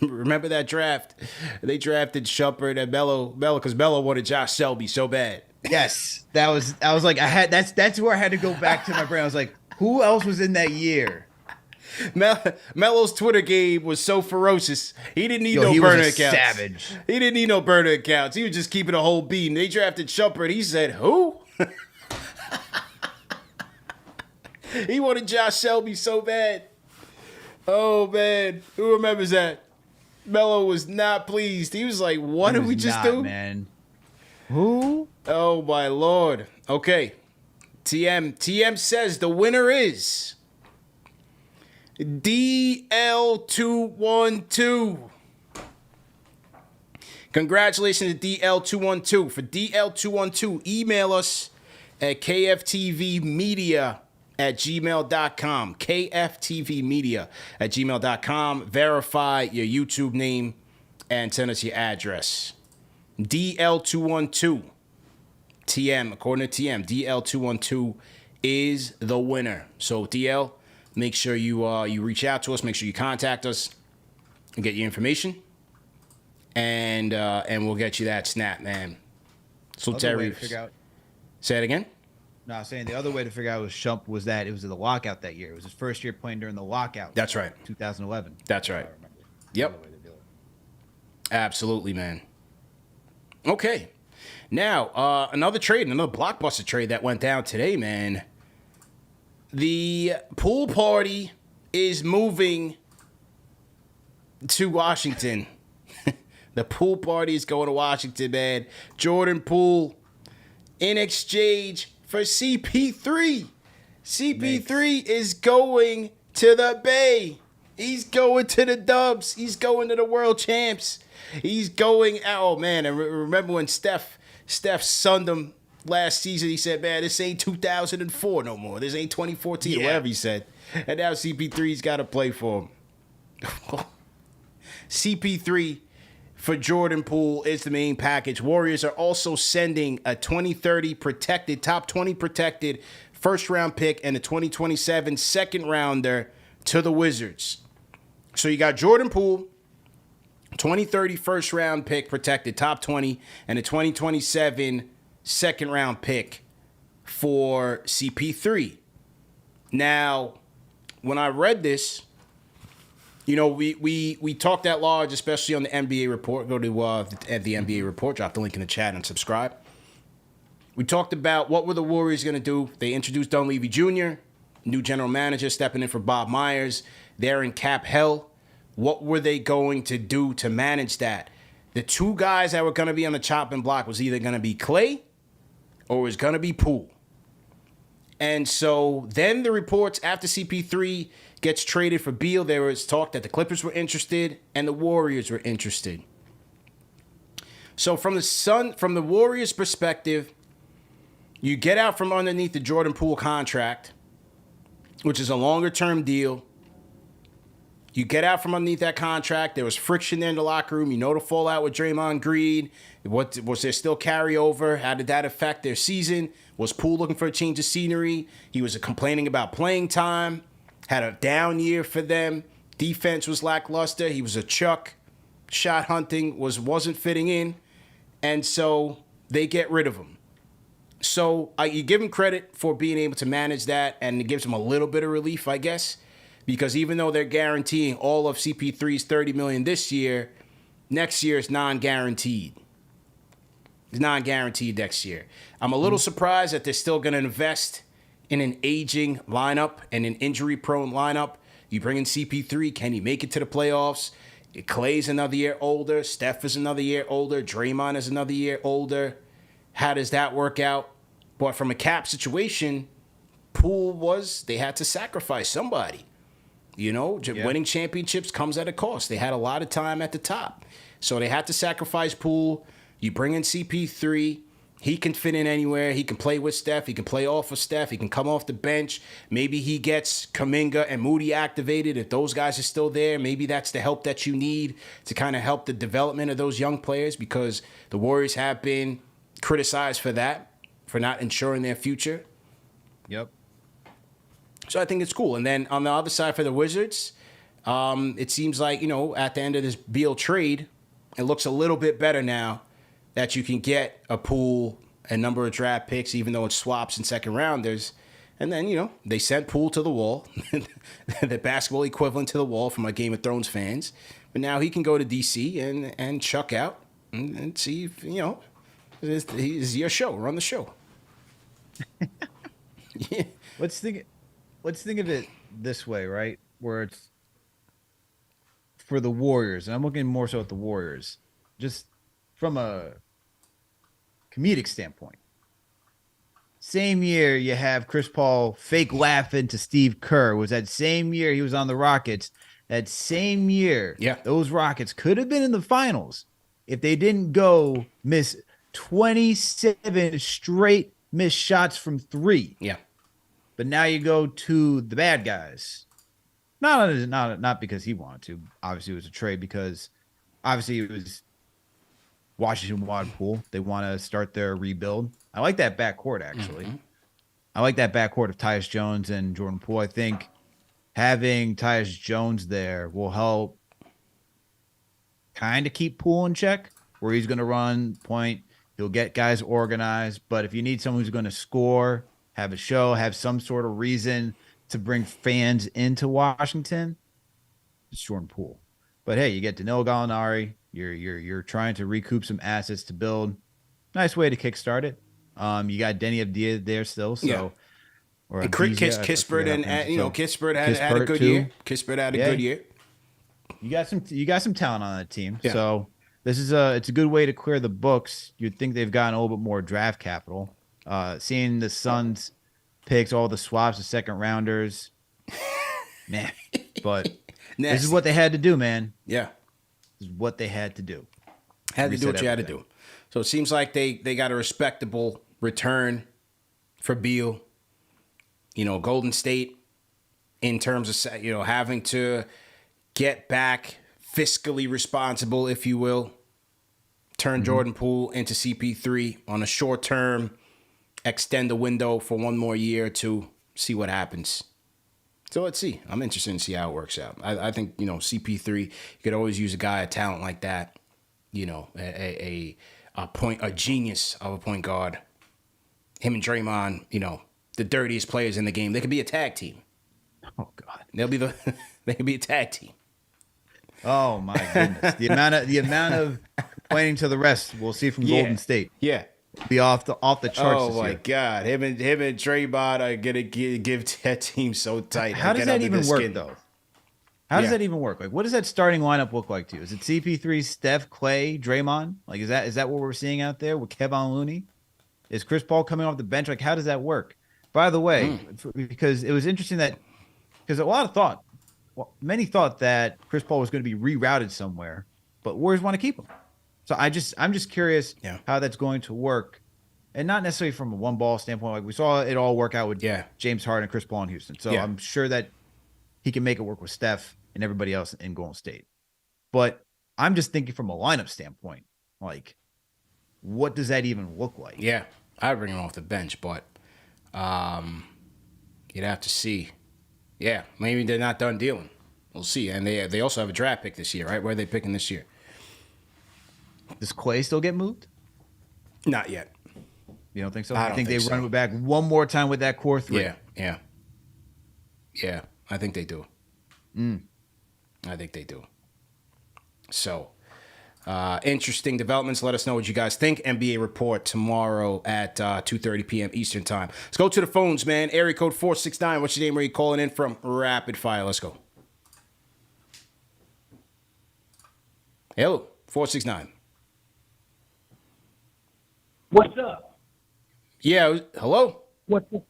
Remember that draft? They drafted Shumpert and Melo because Melo wanted Josh Selby so bad. Yes, I was like, that's where I had to go back to my brain. I was like, who else was in that year? Melo's Twitter game was so ferocious. He didn't need no he burner was a accounts. savage. He didn't need no burner accounts. He was just keeping a whole beat. And they drafted Shumpert. He said, who? He wanted Josh Selby so bad. Oh, man. Who remembers that? Melo was not pleased. He was like, what did we just do? Man. Who? Oh, my Lord. Okay. TM says the winner is DL212. Congratulations to DL212. For DL212, email us at KFTVmedia@gmail.com. KFTVmedia@gmail.com. Verify your YouTube name and send us your address. DL212. TM, according to TM, DL212 is the winner. So DL, make sure you reach out to us. Make sure you contact us and get your information, and we'll get you that snap, man. So Terry, say it again. No, I was saying the other way to figure out was that it was the lockout that year. It was his first year playing during the lockout. That's right. 2011. That's right. Yep. Absolutely, man. Okay. Now, another blockbuster trade that went down today, man. The pool party is moving to Washington. The pool party is going to Washington, man. Jordan Poole in exchange for CP3. CP3 is going to the Bay. He's going to the Dubs. He's going to the World Champs. He's going, oh, man, and remember when Steph sunned him last season? He said, man, this ain't 2004 no more. This ain't 2014, whatever he said. And now CP3's got to play for him. CP3 for Jordan Poole is the main package. Warriors are also sending a 2030 protected, top 20 protected first-round pick and a 2027 second-rounder to the Wizards. So you got Jordan Poole, 2030 first-round pick protected, top 20, and a 2027 second-round pick for CP3. Now, when I read this, you know, we talked at large, especially on the NBA report. Go to the NBA report, drop the link in the chat and subscribe. We talked about what were the Warriors going to do. They introduced Dunleavy Jr., new general manager, stepping in for Bob Myers. They're in cap hell. What were they going to do to manage that? The two guys that were going to be on the chopping block was either going to be Clay or was going to be Poole. And so then the reports after CP3 gets traded for Beal, there was talk that the Clippers were interested and the Warriors were interested. So from the Warriors' perspective, you get out from underneath the Jordan Poole contract, which is a longer-term deal. You get out from underneath that contract. There was friction there in the locker room. You know the fallout with Draymond Green. Was there still carryover? How did that affect their season? Was Poole looking for a change of scenery? He was complaining about playing time. Had a down year for them. Defense was lackluster. He was a chuck. Shot hunting wasn't fitting in. And so they get rid of him. So you give him credit for being able to manage that, and it gives him a little bit of relief, I guess. Because even though they're guaranteeing all of CP3's $30 million this year, next year is non-guaranteed. It's non-guaranteed next year. I'm a little surprised that they're still going to invest in an aging lineup and an injury-prone lineup. You bring in CP3, can he make it to the playoffs? Clay's another year older. Steph is another year older. Draymond is another year older. How does that work out? But from a cap situation, Poole they had to sacrifice somebody. You know, winning championships comes at a cost. They had a lot of time at the top. So they had to sacrifice Poole. You bring in CP3. He can fit in anywhere. He can play with Steph. He can play off of Steph. He can come off the bench. Maybe he gets Kuminga and Moody activated. If those guys are still there, maybe that's the help that you need to kind of help the development of those young players, because the Warriors have been criticized for that, for not ensuring their future. Yep. So I think it's cool. And then on the other side for the Wizards, it seems like, at the end of this Beal trade, it looks a little bit better now that you can get a Poole, a number of draft picks, even though it's swaps and second rounders. And then, they sent Poole to the wall, the basketball equivalent to the wall for my Game of Thrones fans. But now he can go to D.C. and chuck out and see if, it's your show. Run the show. Yeah. Let's think of it this way, right? Where it's for the Warriors, and I'm looking more so at the Warriors, just from a comedic standpoint. Same year you have Chris Paul fake laughing to Steve Kerr. Was that same year he was on the Rockets? That same year, those Rockets could have been in the finals if they didn't go miss 27 straight missed shots from three. Yeah. But now you go to the bad guys. Not because he wanted to. Obviously, it was a trade because obviously it was Washington wanted Poole. They want to start their rebuild. I like that backcourt, actually. Mm-hmm. I like that backcourt of Tyus Jones and Jordan Poole. I think having Tyus Jones there will help kind of keep Poole in check, where he's going to run point. He'll get guys organized. But if you need someone who's going to score, have a show, have some sort of reason to bring fans into Washington, it's Jordan Poole. But hey, you get Danilo Gallinari. You're trying to recoup some assets to build. Nice way to kickstart it. You got Denny Avdia there still, so. Yeah. Or and Kispert Kispert had a good year. Kispert had a good year. You got some talent on that team. Yeah. So this is it's a good way to clear the books. You'd think they've gotten a little bit more draft capital. Seeing the Suns picks, all the swaps, the second rounders, man. But this is what they had to do, man. Yeah, this is what they had to do. Had to do what you had to do. So it seems like they got a respectable return for Beal. Golden State, in terms of having to get back fiscally responsible, if you will, turn Jordan Poole into CP3 on a short term, extend the window for one more year to see what happens. So let's see. I'm interested in see how it works out. I think CP3, you could always use a guy, a talent like that. A genius of a point guard. Him and Draymond, the dirtiest players in the game. They could be a tag team. Oh God, they could be a tag team. Oh my goodness, the amount of complaining to the rest we'll see from Golden State. Yeah, be off the charts. Oh my God, him and Draymond are gonna give that team so tight. How does that even work though? How does that even work? Like, what does that starting lineup look like to you? Is it CP3, Steph, Clay, Draymond? Like, is that what we're seeing out there with Kevin Looney? Is Chris Paul coming off the bench? Like, how does that work? By the way, because it was interesting because many thought that Chris Paul was going to be rerouted somewhere, but Warriors want to keep him. So I'm just curious how that's going to work, and not necessarily from a one ball standpoint. Like we saw it all work out with James Harden and Chris Paul in Houston. So I'm sure that he can make it work with Steph and everybody else in Golden State. But I'm just thinking from a lineup standpoint, like, what does that even look like? Yeah, I'd bring him off the bench, but you'd have to see. Yeah, maybe they're not done dealing. We'll see. And they also have a draft pick this year, right? Where are they picking this year? Does Clay still get moved? Not yet. You don't think so? I think they so. Run it back one more time with that core three? Yeah, I think they do. I think they do. So, interesting developments. Let us know what you guys think. NBA report tomorrow at 2:30 p.m. Eastern time. Let's go to the phones, man. Area code 469. What's your name? Where you calling in from? Rapid fire. Let's go. Hello, 469. What's up? Yeah, hello? What's up?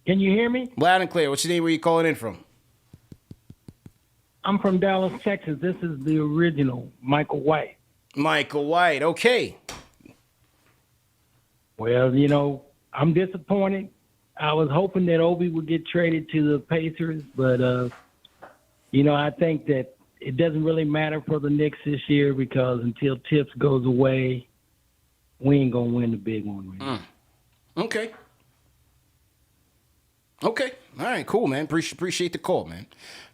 Can you hear me? Loud and clear. What's your name? Where you calling in from? I'm from Dallas, Texas. This is the original Michael White. Michael White. Okay. Well, I'm disappointed. I was hoping that Obi would get traded to the Pacers, but I think that it doesn't really matter for the Knicks this year because until Tips goes away, we ain't gonna win the big one. Okay. All right, cool, man. Appreciate the call, man.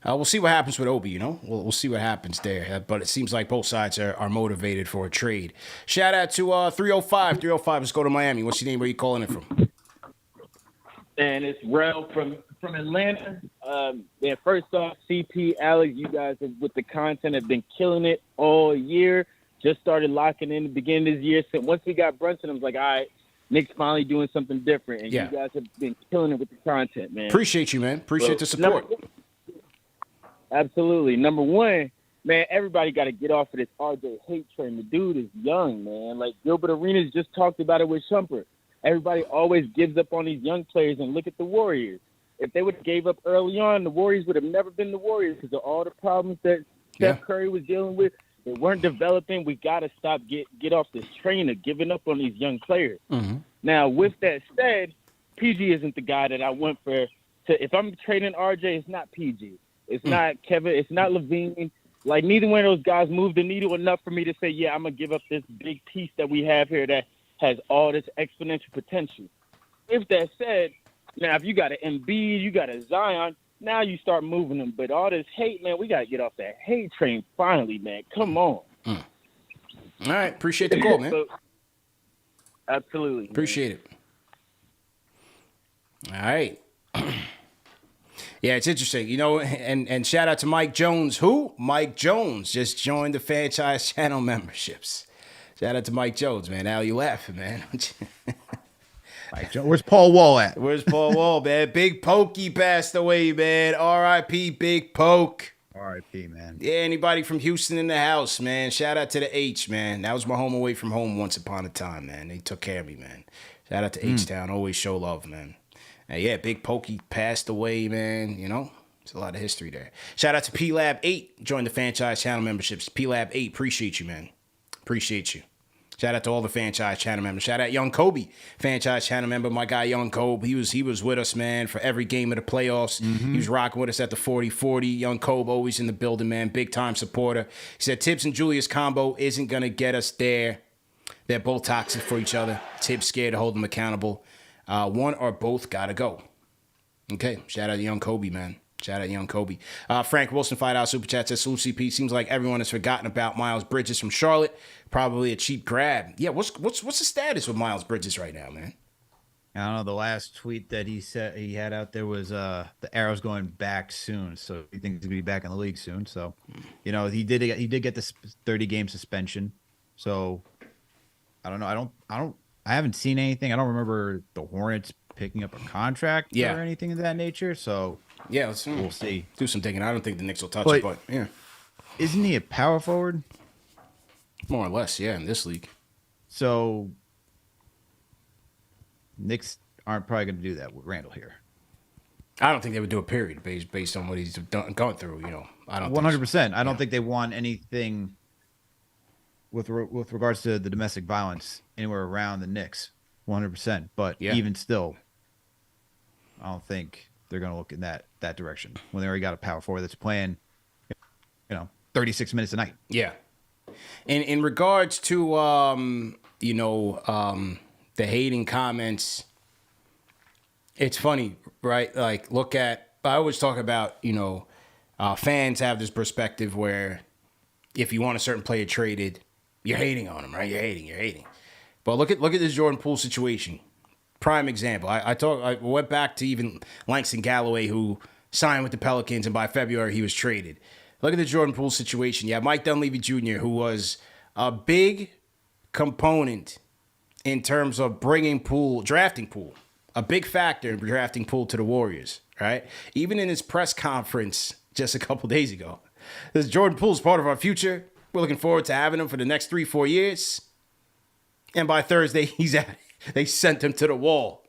We'll see what happens with Obi, We'll see what happens there. But it seems like both sides are motivated for a trade. Shout out to 305. 305, let's go to Miami. What's your name? Where are you calling it from? And it's Rel from Atlanta. First off, CP, Alex, you guys with the content have been killing it all year. Just started locking in the beginning of this year. So once we got Brunson, I was like, all right, Knicks finally doing something different. And you guys have been killing it with the content, man. Appreciate you, man. Appreciate the support. Absolutely. Number one, man, everybody got to get off of this RJ hate train. The dude is young, man. Like Gilbert Arenas just talked about it with Shumpert. Everybody always gives up on these young players, and look at the Warriors. If they would have gave up early on, the Warriors would have never been the Warriors because of all the problems that Steph Curry was dealing with. They weren't developing. We got to stop, get off this train of giving up on these young players. Mm-hmm. Now, with that said, PG isn't the guy that I want if I'm trading RJ, it's not PG. It's not Kevin. It's not Levine. Like, neither one of those guys moved the needle enough for me to say, yeah, I'm going to give up this big piece that we have here that has all this exponential potential. If that said, now if you got an Embiid, you got a Zion, now you start moving them. But all this hate, man, we got to get off that hate train finally, man. Come on. All right. Appreciate the call, man. Absolutely. Appreciate it. All right. Yeah, it's interesting, and shout out to Mike Jones. Who? Mike Jones just joined the franchise channel memberships. Shout out to Mike Jones, man. How you laughing, man? Mike Jones. Where's Paul Wall at? Where's Paul Wall, man? Big Pokey passed away, man. R.I.P. Big Poke. R.I.P., man. Yeah, anybody from Houston in the house, man. Shout out to the H, man. That was my home away from home once upon a time, man. They took care of me, man. Shout out to H-Town. Always show love, man. And yeah, Big Pokey passed away, man. There's a lot of history there. Shout out to P-Lab8. Joined the franchise channel memberships. P-Lab8, appreciate you, man. Appreciate you. Shout out to all the franchise channel members. Shout out Young Kobe, franchise channel member. My guy Young Kobe, he was with us, man, for every game of the playoffs. He was rocking with us at the 40-40. Young Kobe always in the building, man. Big time supporter. He said Tibbs and Julius combo isn't gonna get us there. They're both toxic for each other. Tibbs scared to hold them accountable. One or both gotta go. Okay, shout out to Young Kobe, man. Shout out Young Kobe. Frank Wilson, $5 super chat says, Salute CP. Seems like everyone has forgotten about Miles Bridges from Charlotte. Probably a cheap grab. Yeah, what's the status with Miles Bridges right now, man? I don't know. The last tweet that he said he had out there was the arrow's going back soon, so he thinks he's gonna be back in the league soon. So, he did get this 30-game suspension. So, I don't know. I haven't seen anything. I don't remember the Hornets picking up a contract or anything of that nature. So. Yeah, we'll see. Do some digging. I don't think the Knicks will touch it, but yeah. Isn't he a power forward? More or less, yeah, in this league. So Knicks aren't probably going to do that with Randall here. I don't think they would do a period based on what he's gone through. I don't. 100%. I don't think they want anything with regards to the domestic violence anywhere around the Knicks. 100%. But even still, I don't think they're going to look in that direction when they already got a power forward that's playing, 36 minutes a night. Yeah. And in regards to, the hating comments, it's funny, right? Like, I always talk about, fans have this perspective where if you want a certain player traded, you're hating on him, right? You're hating. But look at this Jordan Poole situation. Prime example. I went back to even Langston Galloway, who signed with the Pelicans, and by February he was traded. Look at the Jordan Poole situation. Yeah, Mike Dunleavy Jr., who was a big component in terms of drafting Poole, a big factor in drafting Poole to the Warriors, right? Even in his press conference just a couple days ago, this Jordan Poole's part of our future. We're looking forward to having him for the next 3-4 years. And by Thursday, he's out. They sent him to the wall.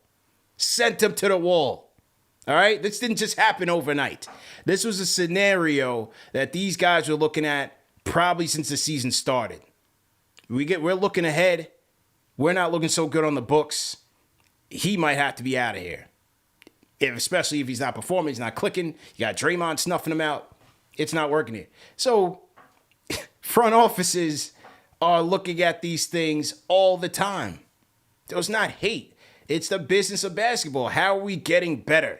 All right? This didn't just happen overnight. This was a scenario that these guys were looking at probably since the season started. We're looking ahead. we're not looking so good on the books. He might have to be out of here. Especially if he's not performing, he's not clicking. You got Draymond snuffing him out. It's not working here. So front offices are looking at these things all the time. So it's not hate. It's the business of basketball. How are we getting better?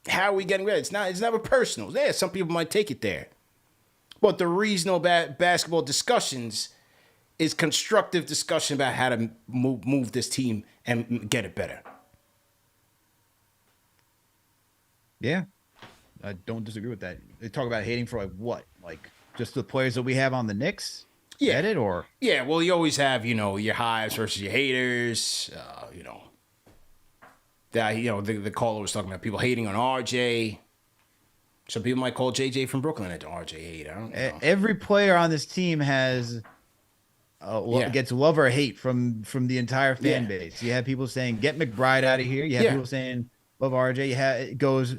How are we getting better? It's never personal. Yeah, some people might take it there. But the reasonable basketball discussions is constructive discussion about how to move this team and get it better. Yeah, I don't disagree with that. They talk about hating for like what? Like just the players that we have on the Knicks? Yeah. Get it? Or yeah, well, you always have, your hives versus your haters. The caller was talking about people hating on RJ. Some people might call JJ from Brooklyn an RJ hate. I don't know. Every player on this team has gets love or hate from the entire fan base. You have people saying get McBride out of here. You have people saying love RJ. It goes.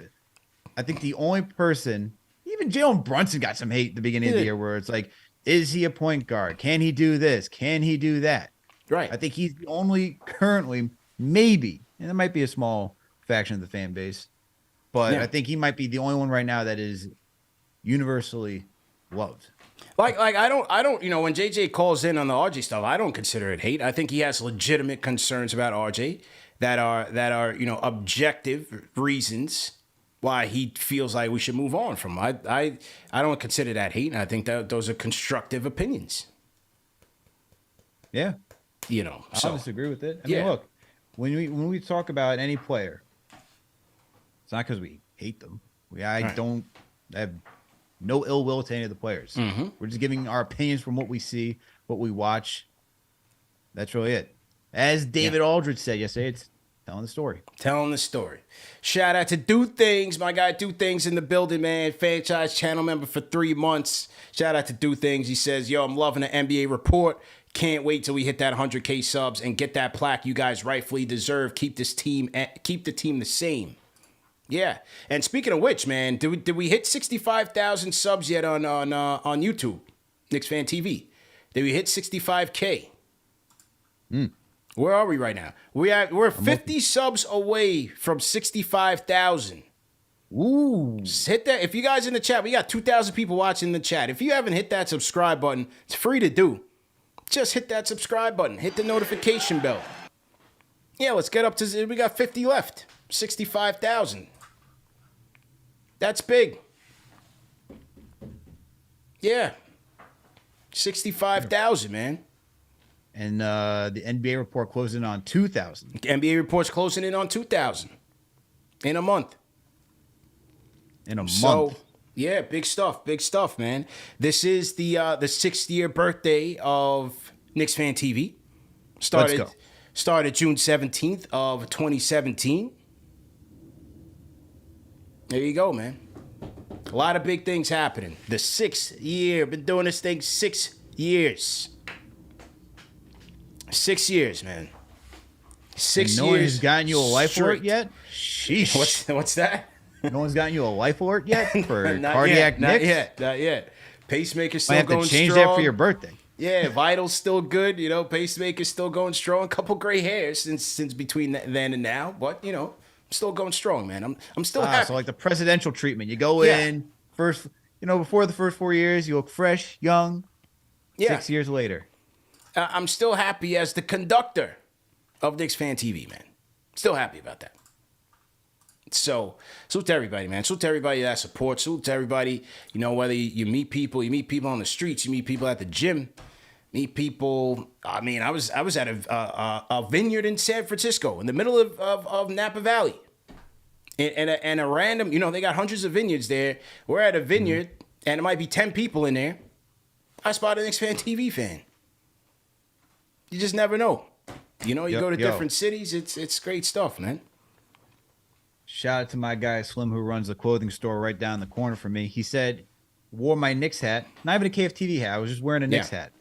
I think the only person, even Jalen Brunson, got some hate at the beginning of the year, where it's like, is he a point guard? Can he do this? Can he do that? Right. I think he's the only currently, maybe, and it might be a small faction of the fan base, but I think he might be the only one right now that is universally loved. Like I don't, when JJ calls in on the RJ stuff, I don't consider it hate. I think he has legitimate concerns about RJ that are objective reasons why he feels like we should move on from him. I don't consider that hate, and I think that those are constructive opinions. Yeah. I don't disagree with it. I mean, look, when we talk about any player, it's not because we hate them. I have no ill will to any of the players. Mm-hmm. We're just giving our opinions from what we see, what we watch. That's really it. As David Aldridge said yesterday, it's telling the story. Telling the story. Shout out to Do Things. My guy Do Things in the building, man. Franchise channel member for 3 months. Shout out to Do Things. He says, yo, I'm loving the NBA report. Can't wait till we hit that 100K subs and get that plaque you guys rightfully deserve. Keep the team the same. Yeah. And speaking of which, man, did we hit 65,000 subs yet on YouTube? KnicksFanTV. Did we hit 65K? Where are we right now? We're 50 subs away from 65,000. Ooh. Just hit that. If you guys in the chat, we got 2,000 people watching in the chat. If you haven't hit that subscribe button, it's free to do. Just hit that subscribe button. Hit the notification bell. Yeah, let's get up to, we got 50 left. 65,000. That's big. Yeah. 65,000, man. And the NBA report closing on 2,000. The NBA report's closing in on 2,000 in a month. month. Yeah, big stuff, man. This is the 6th year birthday of Knicks Fan TV. Started June 17th of 2017. There you go, man. A lot of big things happening. The 6th year, been doing this thing 6 years. 6 years, man. 6 no years. No one's gotten you a life alert yet? Sheesh. What's that? No one's gotten you a life alert yet for cardiac Knicks? Not yet. Pacemaker's still going strong. Might have to change strong. that for your birthday. Yeah, Vital's still good. Pacemaker's still going strong. A couple gray hairs since between then and now, but I'm still going strong, man. I'm still happy. So like the presidential treatment, you go in first. Before the first 4 years, you look fresh, young. Yeah. 6 years later, I'm still happy as the conductor of Knicks Fan TV, man. Still happy about that. So, salute to everybody, man. Salute to everybody that supports. Salute to everybody, whether you meet people on the streets, you meet people at the gym, meet people. I mean, I was at a vineyard in San Francisco in the middle of Napa Valley. And a random, they got hundreds of vineyards there. We're at a vineyard, and it might be 10 people in there. I spotted a Knicks Fan TV fan. You just never know. You go to different cities. It's great stuff, man. Shout out to my guy Slim, who runs the clothing store right down the corner from me. He said, wore my Knicks hat, not even a KFTV hat. I was just wearing a Knicks hat.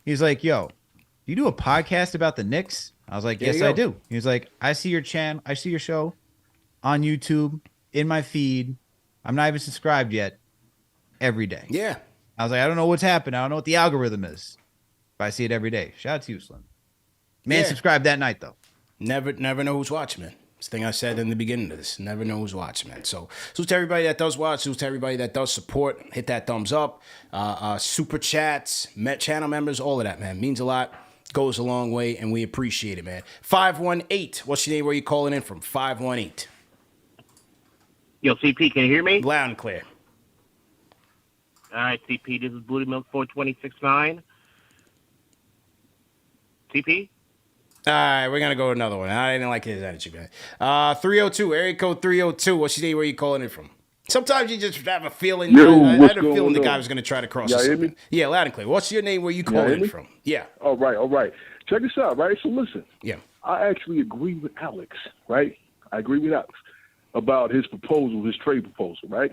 He's like, yo, you do a podcast about the Knicks? I was like, yes, I do. He was like, I see your channel. I see your show on YouTube, in my feed. I'm not even subscribed yet. Every day. Yeah. I was like, I don't know what's happened. I don't know what the algorithm is. But I see it every day. Shout out to you, Slim. Man, subscribe that night, though. Never know who's watching, man. It's the thing I said in the beginning of this. Never know who's watching, man. So to everybody that does watch, to everybody that does support, hit that thumbs up, super chats, channel members, all of that, man. Means a lot, goes a long way, and we appreciate it, man. 518, what's your name? Where you calling in from? 518. Yo, CP, can you hear me? Loud and clear. All right, CP, this is Booty Milk 4269. CP? All right, we're going to go to another one. I didn't like his attitude, man. 302, area code 302. What's your name? Where you calling in from? Sometimes you just have a feeling. I had a feeling the guy was going to try to cross us. Hear me? Yeah, loud and clear. What's your name? Where you calling in from? Yeah. All right. Check this out, right? So listen. Yeah. I actually agree with Alex, right? I agree with Alex about his proposal, his trade proposal, right?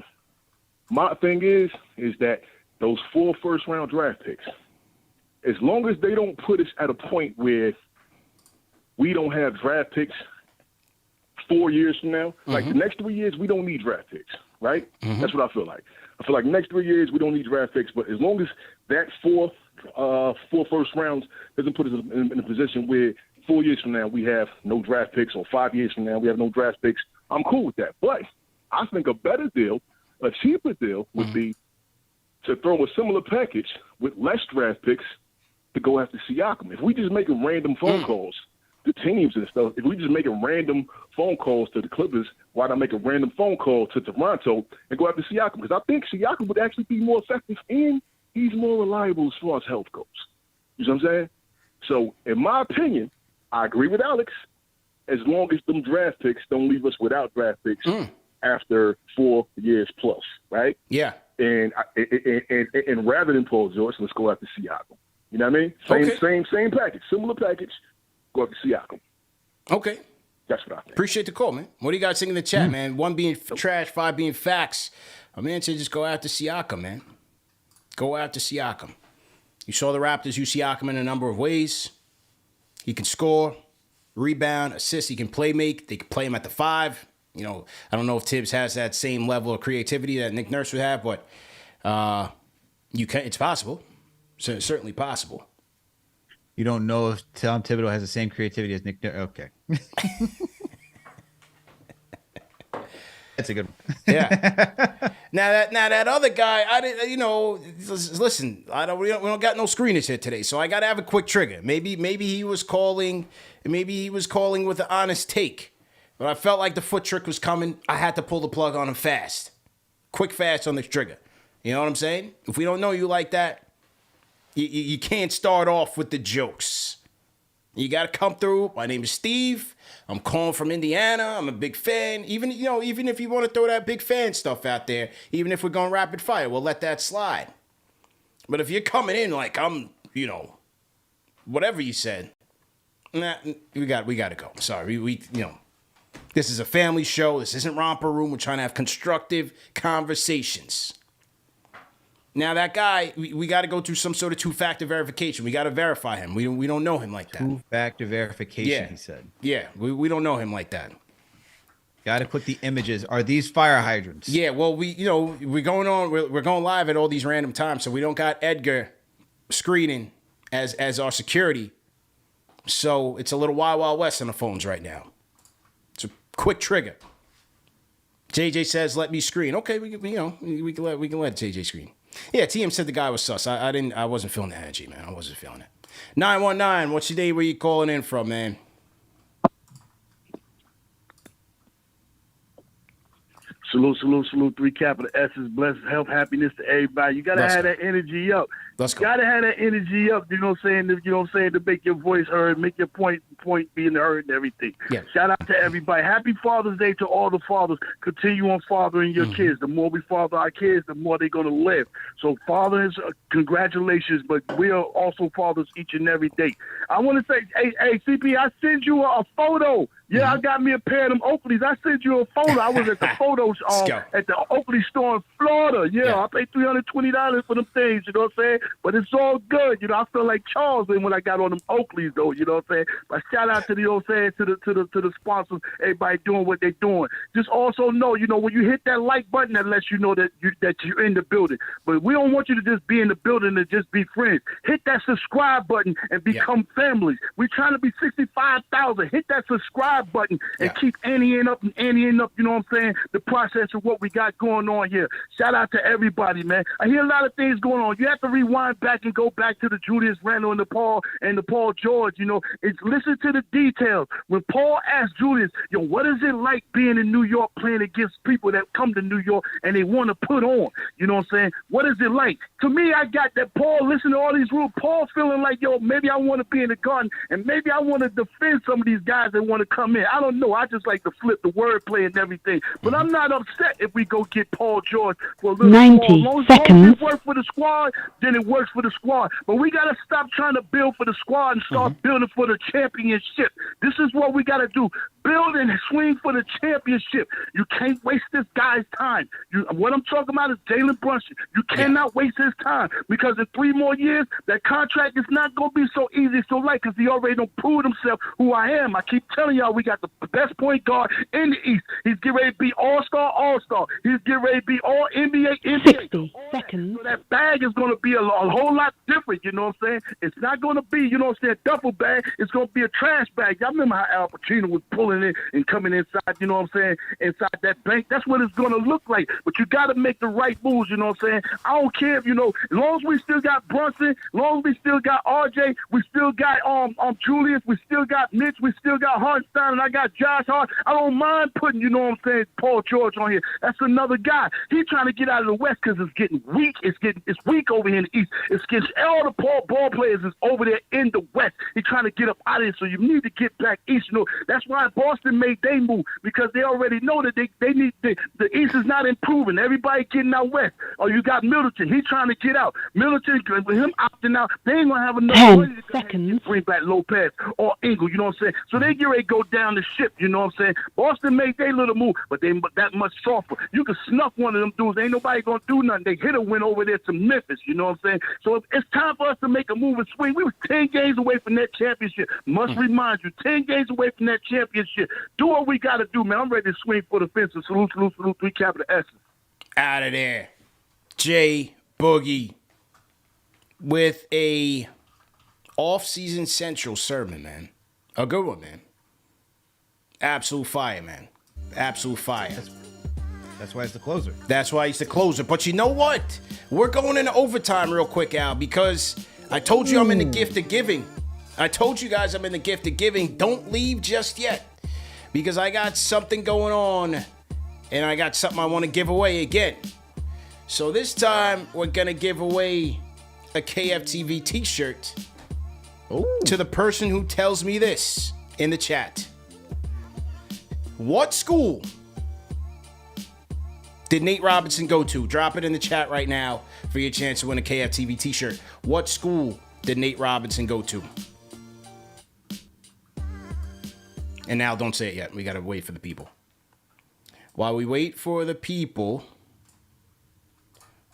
My thing is that those 4 first-round draft picks, as long as they don't put us at a point where we don't have draft picks 4 years from now, like the next 3 years, we don't need draft picks, right? That's what I feel like. I feel like next 3 years, we don't need draft picks, but as long as that 4 first rounds doesn't put us in a position where 4 years from now we have no draft picks, or 5 years from now we have no draft picks, I'm cool with that. But I think a better deal, a cheaper deal, would be to throw a similar package with less draft picks to go after Siakam. If we just making random phone calls to teams and stuff, if we just making random phone calls to the Clippers, why not make a random phone call to Toronto and go after Siakam? Because I think Siakam would actually be more effective and he's more reliable as far as health goes. You know what I'm saying? So, in my opinion, I agree with Alex, as long as them draft picks don't leave us without draft picks after 4 years plus, right? Yeah. And rather than Paul George, let's go after Siakam. You know what I mean? Same package, similar package. Go after Siakam. Okay. That's what I think. Appreciate the call, man. What do you guys think in the chat, man? 1 being trash, 5 being facts. My man said just go after Siakam, man. Go after Siakam. You saw the Raptors use Siakam in a number of ways. He can score, rebound, assist. He can play make. They can play him at the 5. You know, I don't know if Tibbs has that same level of creativity that Nick Nurse would have, but it's possible. So it's certainly possible. You don't know if Tom Thibodeau has the same creativity as Nick Nurse. Okay. That's a good one. Yeah. Now that other guy, I didn't. You know, listen. We don't got no screeners here today, so I got to have a quick trigger. Maybe he was calling. Maybe he was calling with an honest take, but I felt like the foot trick was coming. I had to pull the plug on him fast, quick, fast on the trigger. You know what I'm saying? If we don't know you like that, you can't start off with the jokes. You got to come through. My name is Steve. I'm calling from Indiana. I'm a big fan. Even if you want to throw that big fan stuff out there, even if we're going rapid fire, we'll let that slide. But if you're coming in like I'm, whatever you said, nah, we got to go. Sorry, we this is a family show. This isn't Romper Room. We're trying to have constructive conversations. Now that guy, we got to go through some sort of 2-factor verification. We got to verify him. We don't know him like that. 2-factor verification, he said. Yeah, we don't know him like that. Got to click the images. Are these fire hydrants? Yeah, well, we're going live at all these random times, so we don't got Edgar screening as our security. So it's a little Wild Wild West on the phones right now. It's a quick trigger. JJ says, "Let me screen." Okay, we can let JJ screen. Yeah, TM said the guy was sus. I wasn't feeling the energy, man. I wasn't feeling it. 919, what's your day? Where you calling in from, man? Salute. 3 capital S's. Blessed health, happiness to everybody. You got to have that energy up. Let's go. You got to have that energy up, you know what I'm saying, to make your voice heard, make your point being heard and everything. Yeah. Shout out to everybody. Happy Father's Day to all the fathers. Continue on fathering your kids. The more we father our kids, the more they're going to live. So fathers, congratulations, but we are also fathers each and every day. I want to say, hey, CP, I send you a photo Yeah, I got me a pair of them Oakleys. I sent you a photo. I was at the photos at the Oakley store in Florida. Yeah, I paid $320 for them things, you know what I'm saying? But it's all good. You know, I feel like Charles when I got on them Oakleys though, you know what I'm saying? But shout out to the, you know what I'm saying, to the sponsors, everybody doing what they're doing. Just also know, you know, when you hit that like button, that lets you know that you're in the building. But we don't want you to just be in the building and just be friends. Hit that subscribe button and become families. We're trying to be 65,000. Hit that subscribe button and keep anteing up, you know what I'm saying, the process of what we got going on here. Shout out to everybody, man. I hear a lot of things going on. You have to rewind back and go back to the Julius Randle and the Paul George, you know. It's listen to the details. When Paul asked Julius, yo, what is it like being in New York playing against people that come to New York and they want to put on? You know what I'm saying? What is it like? To me, I got that Paul, listen to all these rules. Paul feeling like, yo, maybe I want to be in the garden and maybe I want to defend some of these guys that want to come in. I don't know. I just like to flip the wordplay and everything. But I'm not upset if we go get Paul George for a little 90 As long seconds. as it works for the squad, then it works for the squad. But we got to stop trying to build for the squad and start building for the championship. This is what we got to do. Build and swing for the championship. You can't waste this guy's time. What I'm talking about is Jalen Brunson. You cannot waste his time because in 3 more years, that contract is not going to be so easy, so light, because he already done proved himself who I am. I keep telling y'all we got the best point guard in the East. He's getting ready to be all-star. He's getting ready to be all NBA. 60 seconds. So that bag is going to be a whole lot different, you know what I'm saying? It's not going to be, you know what I'm saying, a duffel bag. It's going to be a trash bag. Y'all remember how Al Pacino was pulling in and coming inside, you know what I'm saying, inside that bank? That's what it's going to look like. But you got to make the right moves, you know what I'm saying? I don't care if, you know, as long as we still got Brunson, as long as we still got RJ, we still got Julius, we still got Mitch, we still got Hartenstein, and I got Josh Hart. I don't mind putting, you know what I'm saying, Paul George on here. That's another guy. He's trying to get out of the West because it's getting weak. It's weak over here in the East. It's getting all the ball players is over there in the West. He's trying to get up out of here, so you need to get back East. You know, that's why Boston made they move, because they already know that they need the East is not improving. Everybody getting out West. Oh, you got Middleton. He's trying to get out. Middleton, with him opting out, they ain't gonna have enough 10 money to seconds. bring back Lopez or Ingle. You know what I'm saying? So they get ready to go down the ship. You know what I'm saying? Boston made their little move, but they that much softer. You can snuff one of them dudes. Ain't nobody gonna do nothing. They hit a win over there to Memphis. You know what I'm saying? So it's time for us to make a move and swing. We were 10 games away from that championship. Must remind you, 10 games away from that championship. Do what we got to do, man. I'm ready to swing for the fences. Salute, 3 capital S's. Out of there. J-Boogie with a off-season Central sermon, man. A good one, man. Absolute fire, man. Absolute fire. That's why it's the closer. That's why he's the closer. But you know what? We're going into overtime real quick, Al, because I told you I'm in the gift of giving. I told you guys I'm in the gift of giving. Don't leave just yet, because I got something going on, and I got something I want to give away again. So this time, we're going to give away a KFTV t-shirt to the person who tells me this in the chat. What school did Nate Robinson go to? Drop it in the chat right now for your chance to win a KFTV t-shirt. What school did Nate Robinson go to? And now don't say it yet. We got to wait for the people. While we wait for the people,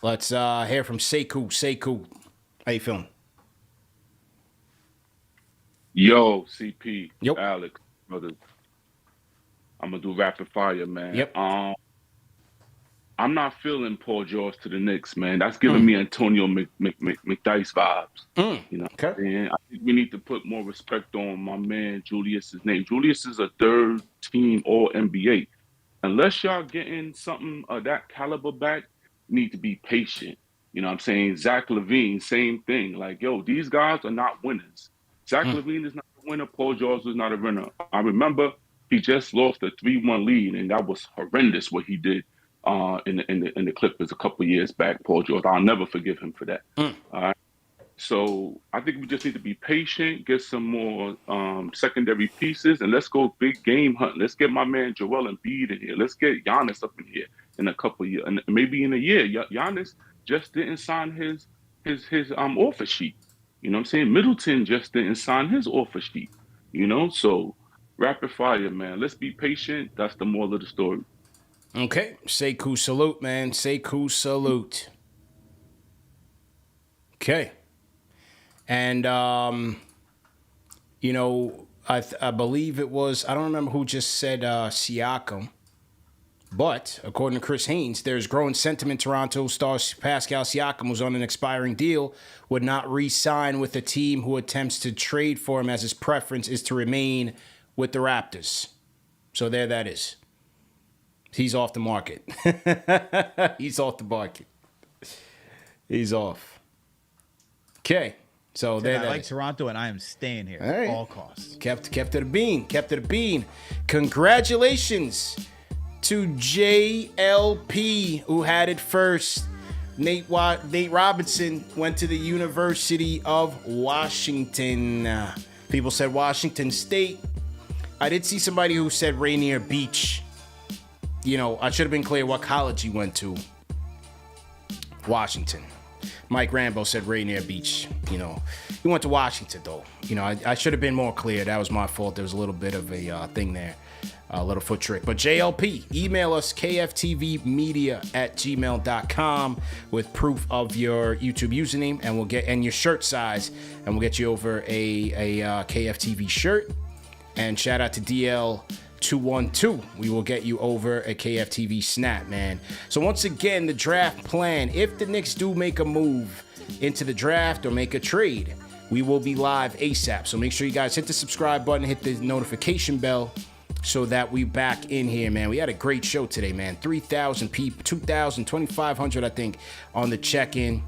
let's hear from Seku. Seku, how you feeling? Yo, CP, Yep. Alex, brother. I'm gonna do rapid fire, man. Yep. I'm not feeling Paul George to the Knicks, man. That's giving me Antonio McDice vibes. You know what I'm saying? I think we need to put more respect on my man Julius's name. Julius is a third-team All-NBA. Unless y'all getting something of that caliber back, you need to be patient. You know what I'm saying? Zach LaVine, same thing. Like, yo, these guys are not winners. Zach LaVine is not a winner. Paul George is not a winner. I remember he just lost a 3-1 lead, and that was horrendous what he did in the Clippers a couple of years back, Paul George. I'll never forgive him for that. All right. So I think we just need to be patient, get some more secondary pieces, and let's go big game hunting. Let's get my man Joel Embiid in here. Let's get Giannis up in here in a couple of years, and maybe in a year. Giannis just didn't sign his offer sheet. You know what I'm saying? Middleton just didn't sign his offer sheet. You know, so rapid fire, man. Let's be patient. That's the moral of the story. Okay. Seku salute, man. Seku salute. Okay. And, you know, I believe it was, I don't remember who just said Siakam. But, according to Chris Haynes, there's growing sentiment Toronto star Pascal Siakam was on an expiring deal, would not re-sign with a team who attempts to trade for him as his preference is to remain with the Raptors. So there that is. He's off the market. He's off the market. He's off. Okay. So there I that like is. Toronto, and I am staying here All right. at all costs. Kept it a bean. Kept it a bean. Congratulations to JLP, who had it first. Nate Robinson went to the University of Washington. People said Washington State. I did see somebody who said Rainier Beach. You know, I should have been clear what college he went to. Washington. Mike Rambo said Rainier Beach. You know, he went to Washington, though. You know, I should have been more clear. That was my fault. There was a little bit of a thing there. A little foot trick. But JLP, email us kftvmedia@gmail.com with proof of your YouTube username, and we'll get your shirt size, and we'll get you over a KFTV shirt. And shout out to DL212. We will get you over a KFTV snap, man. So once again, the draft plan. If the Knicks do make a move into the draft or make a trade, we will be live ASAP. So make sure you guys hit the subscribe button, hit the notification bell, so that we back in here, man. We had a great show today, man. 3,000 people, 2,000, 2,500, I think, on the check-in.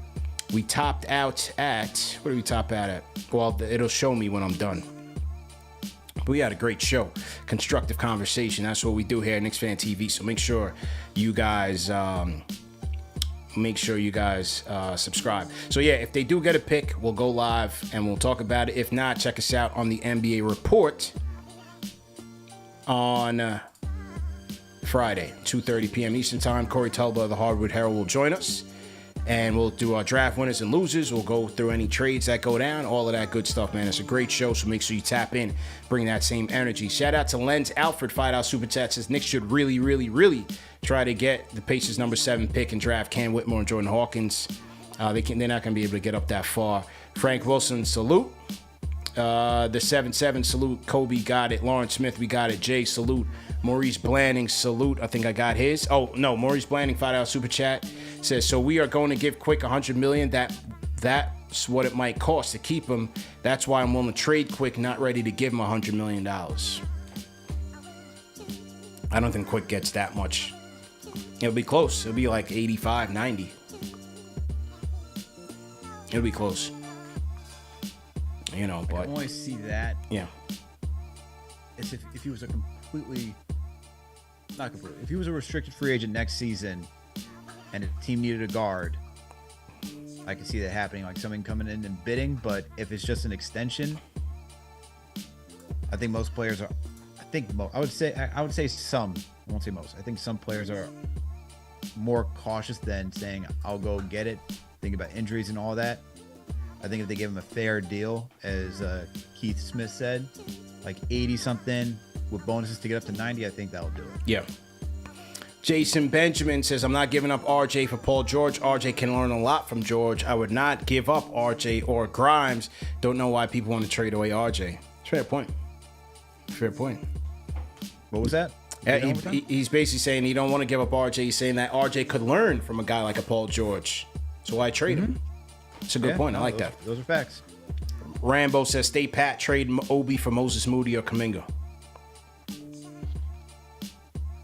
We topped out at, what did we top out at? Well, it'll show me when I'm done. But we had a great show. Constructive conversation. That's what we do here at KnicksFanTV. So make sure you guys subscribe. So yeah, if they do get a pick, we'll go live and we'll talk about it. If not, check us out on the NBA Report on Friday, 2:30 p.m. Eastern Time. Corey Tulba of the Hardwood Herald will join us, and we'll do our draft winners and losers. We'll go through any trades that go down, all of that good stuff, man. It's a great show, so make sure you tap in, bring that same energy. Shout out to Lenz Alfred, $5 Super Chat, says Knicks should really, really, really try to get the Pacers' number 7 pick and draft Cam Whitmore and Jordan Hawkins. They're not going to be able to get up that far. Frank Wilson, salute. The 7-7 salute. Kobe got it. Lawrence Smith, we got it. Jay, salute. Maurice Blanding, salute. I think I got his. Oh no, Maurice Blanding, $5 Super Chat, says, so we are going to give Quick $100 million. That's what it might cost to keep him. That's why I'm willing to trade Quick. Not ready to give him $100 million. I don't think Quick gets that much. It'll be close. It'll be like 85, 90. It'll be close. You know, but I can only see that. Yeah. It's if he was a completely, not completely, if he was a restricted free agent next season and a team needed a guard, I can see that happening, like something coming in and bidding. But if it's just an extension, I think most players are, I would say some, I won't say most. I think some players are more cautious than saying, I'll go get it, think about injuries and all that. I think if they give him a fair deal, as Keith Smith said, like 80-something with bonuses to get up to 90, I think that'll do it. Yeah. Jason Benjamin says, I'm not giving up RJ for Paul George. RJ can learn a lot from George. I would not give up RJ or Grimes. Don't know why people want to trade away RJ. Fair point. Fair point. What was that? He's basically saying he don't want to give up RJ. He's saying that RJ could learn from a guy like a Paul George. So why trade him? It's a good point. I like that. Those are facts. Rambo says, stay pat, trade Obi for Moses Moody or Kuminga.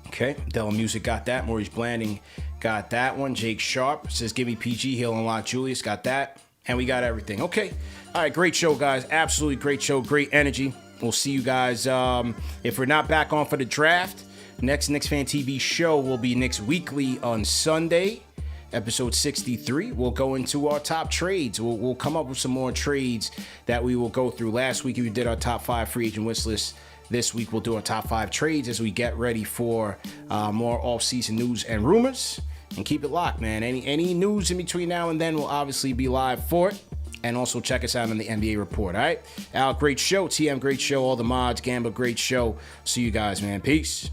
Okay. Della Music got that. Maurice Blanding got that one. Jake Sharp says, give me PG. He'll unlock Julius. Got that. And we got everything. Okay. All right. Great show, guys. Absolutely great show. Great energy. We'll see you guys. If we're not back on for the draft, next KnicksFanTV show will be Knicks Weekly on Sunday. Episode 63, we'll go into our top trades. We'll come up with some more trades that we will go through. Last week, we did our top 5 free agent wish list. This week, we'll do our top 5 trades as we get ready for more off-season news and rumors. And keep it locked, man. Any news in between now and then, we'll obviously be live for it. And also check us out on the NBA Report, all right? Al, great show. TM, great show. All the mods. Gamba, great show. See you guys, man. Peace.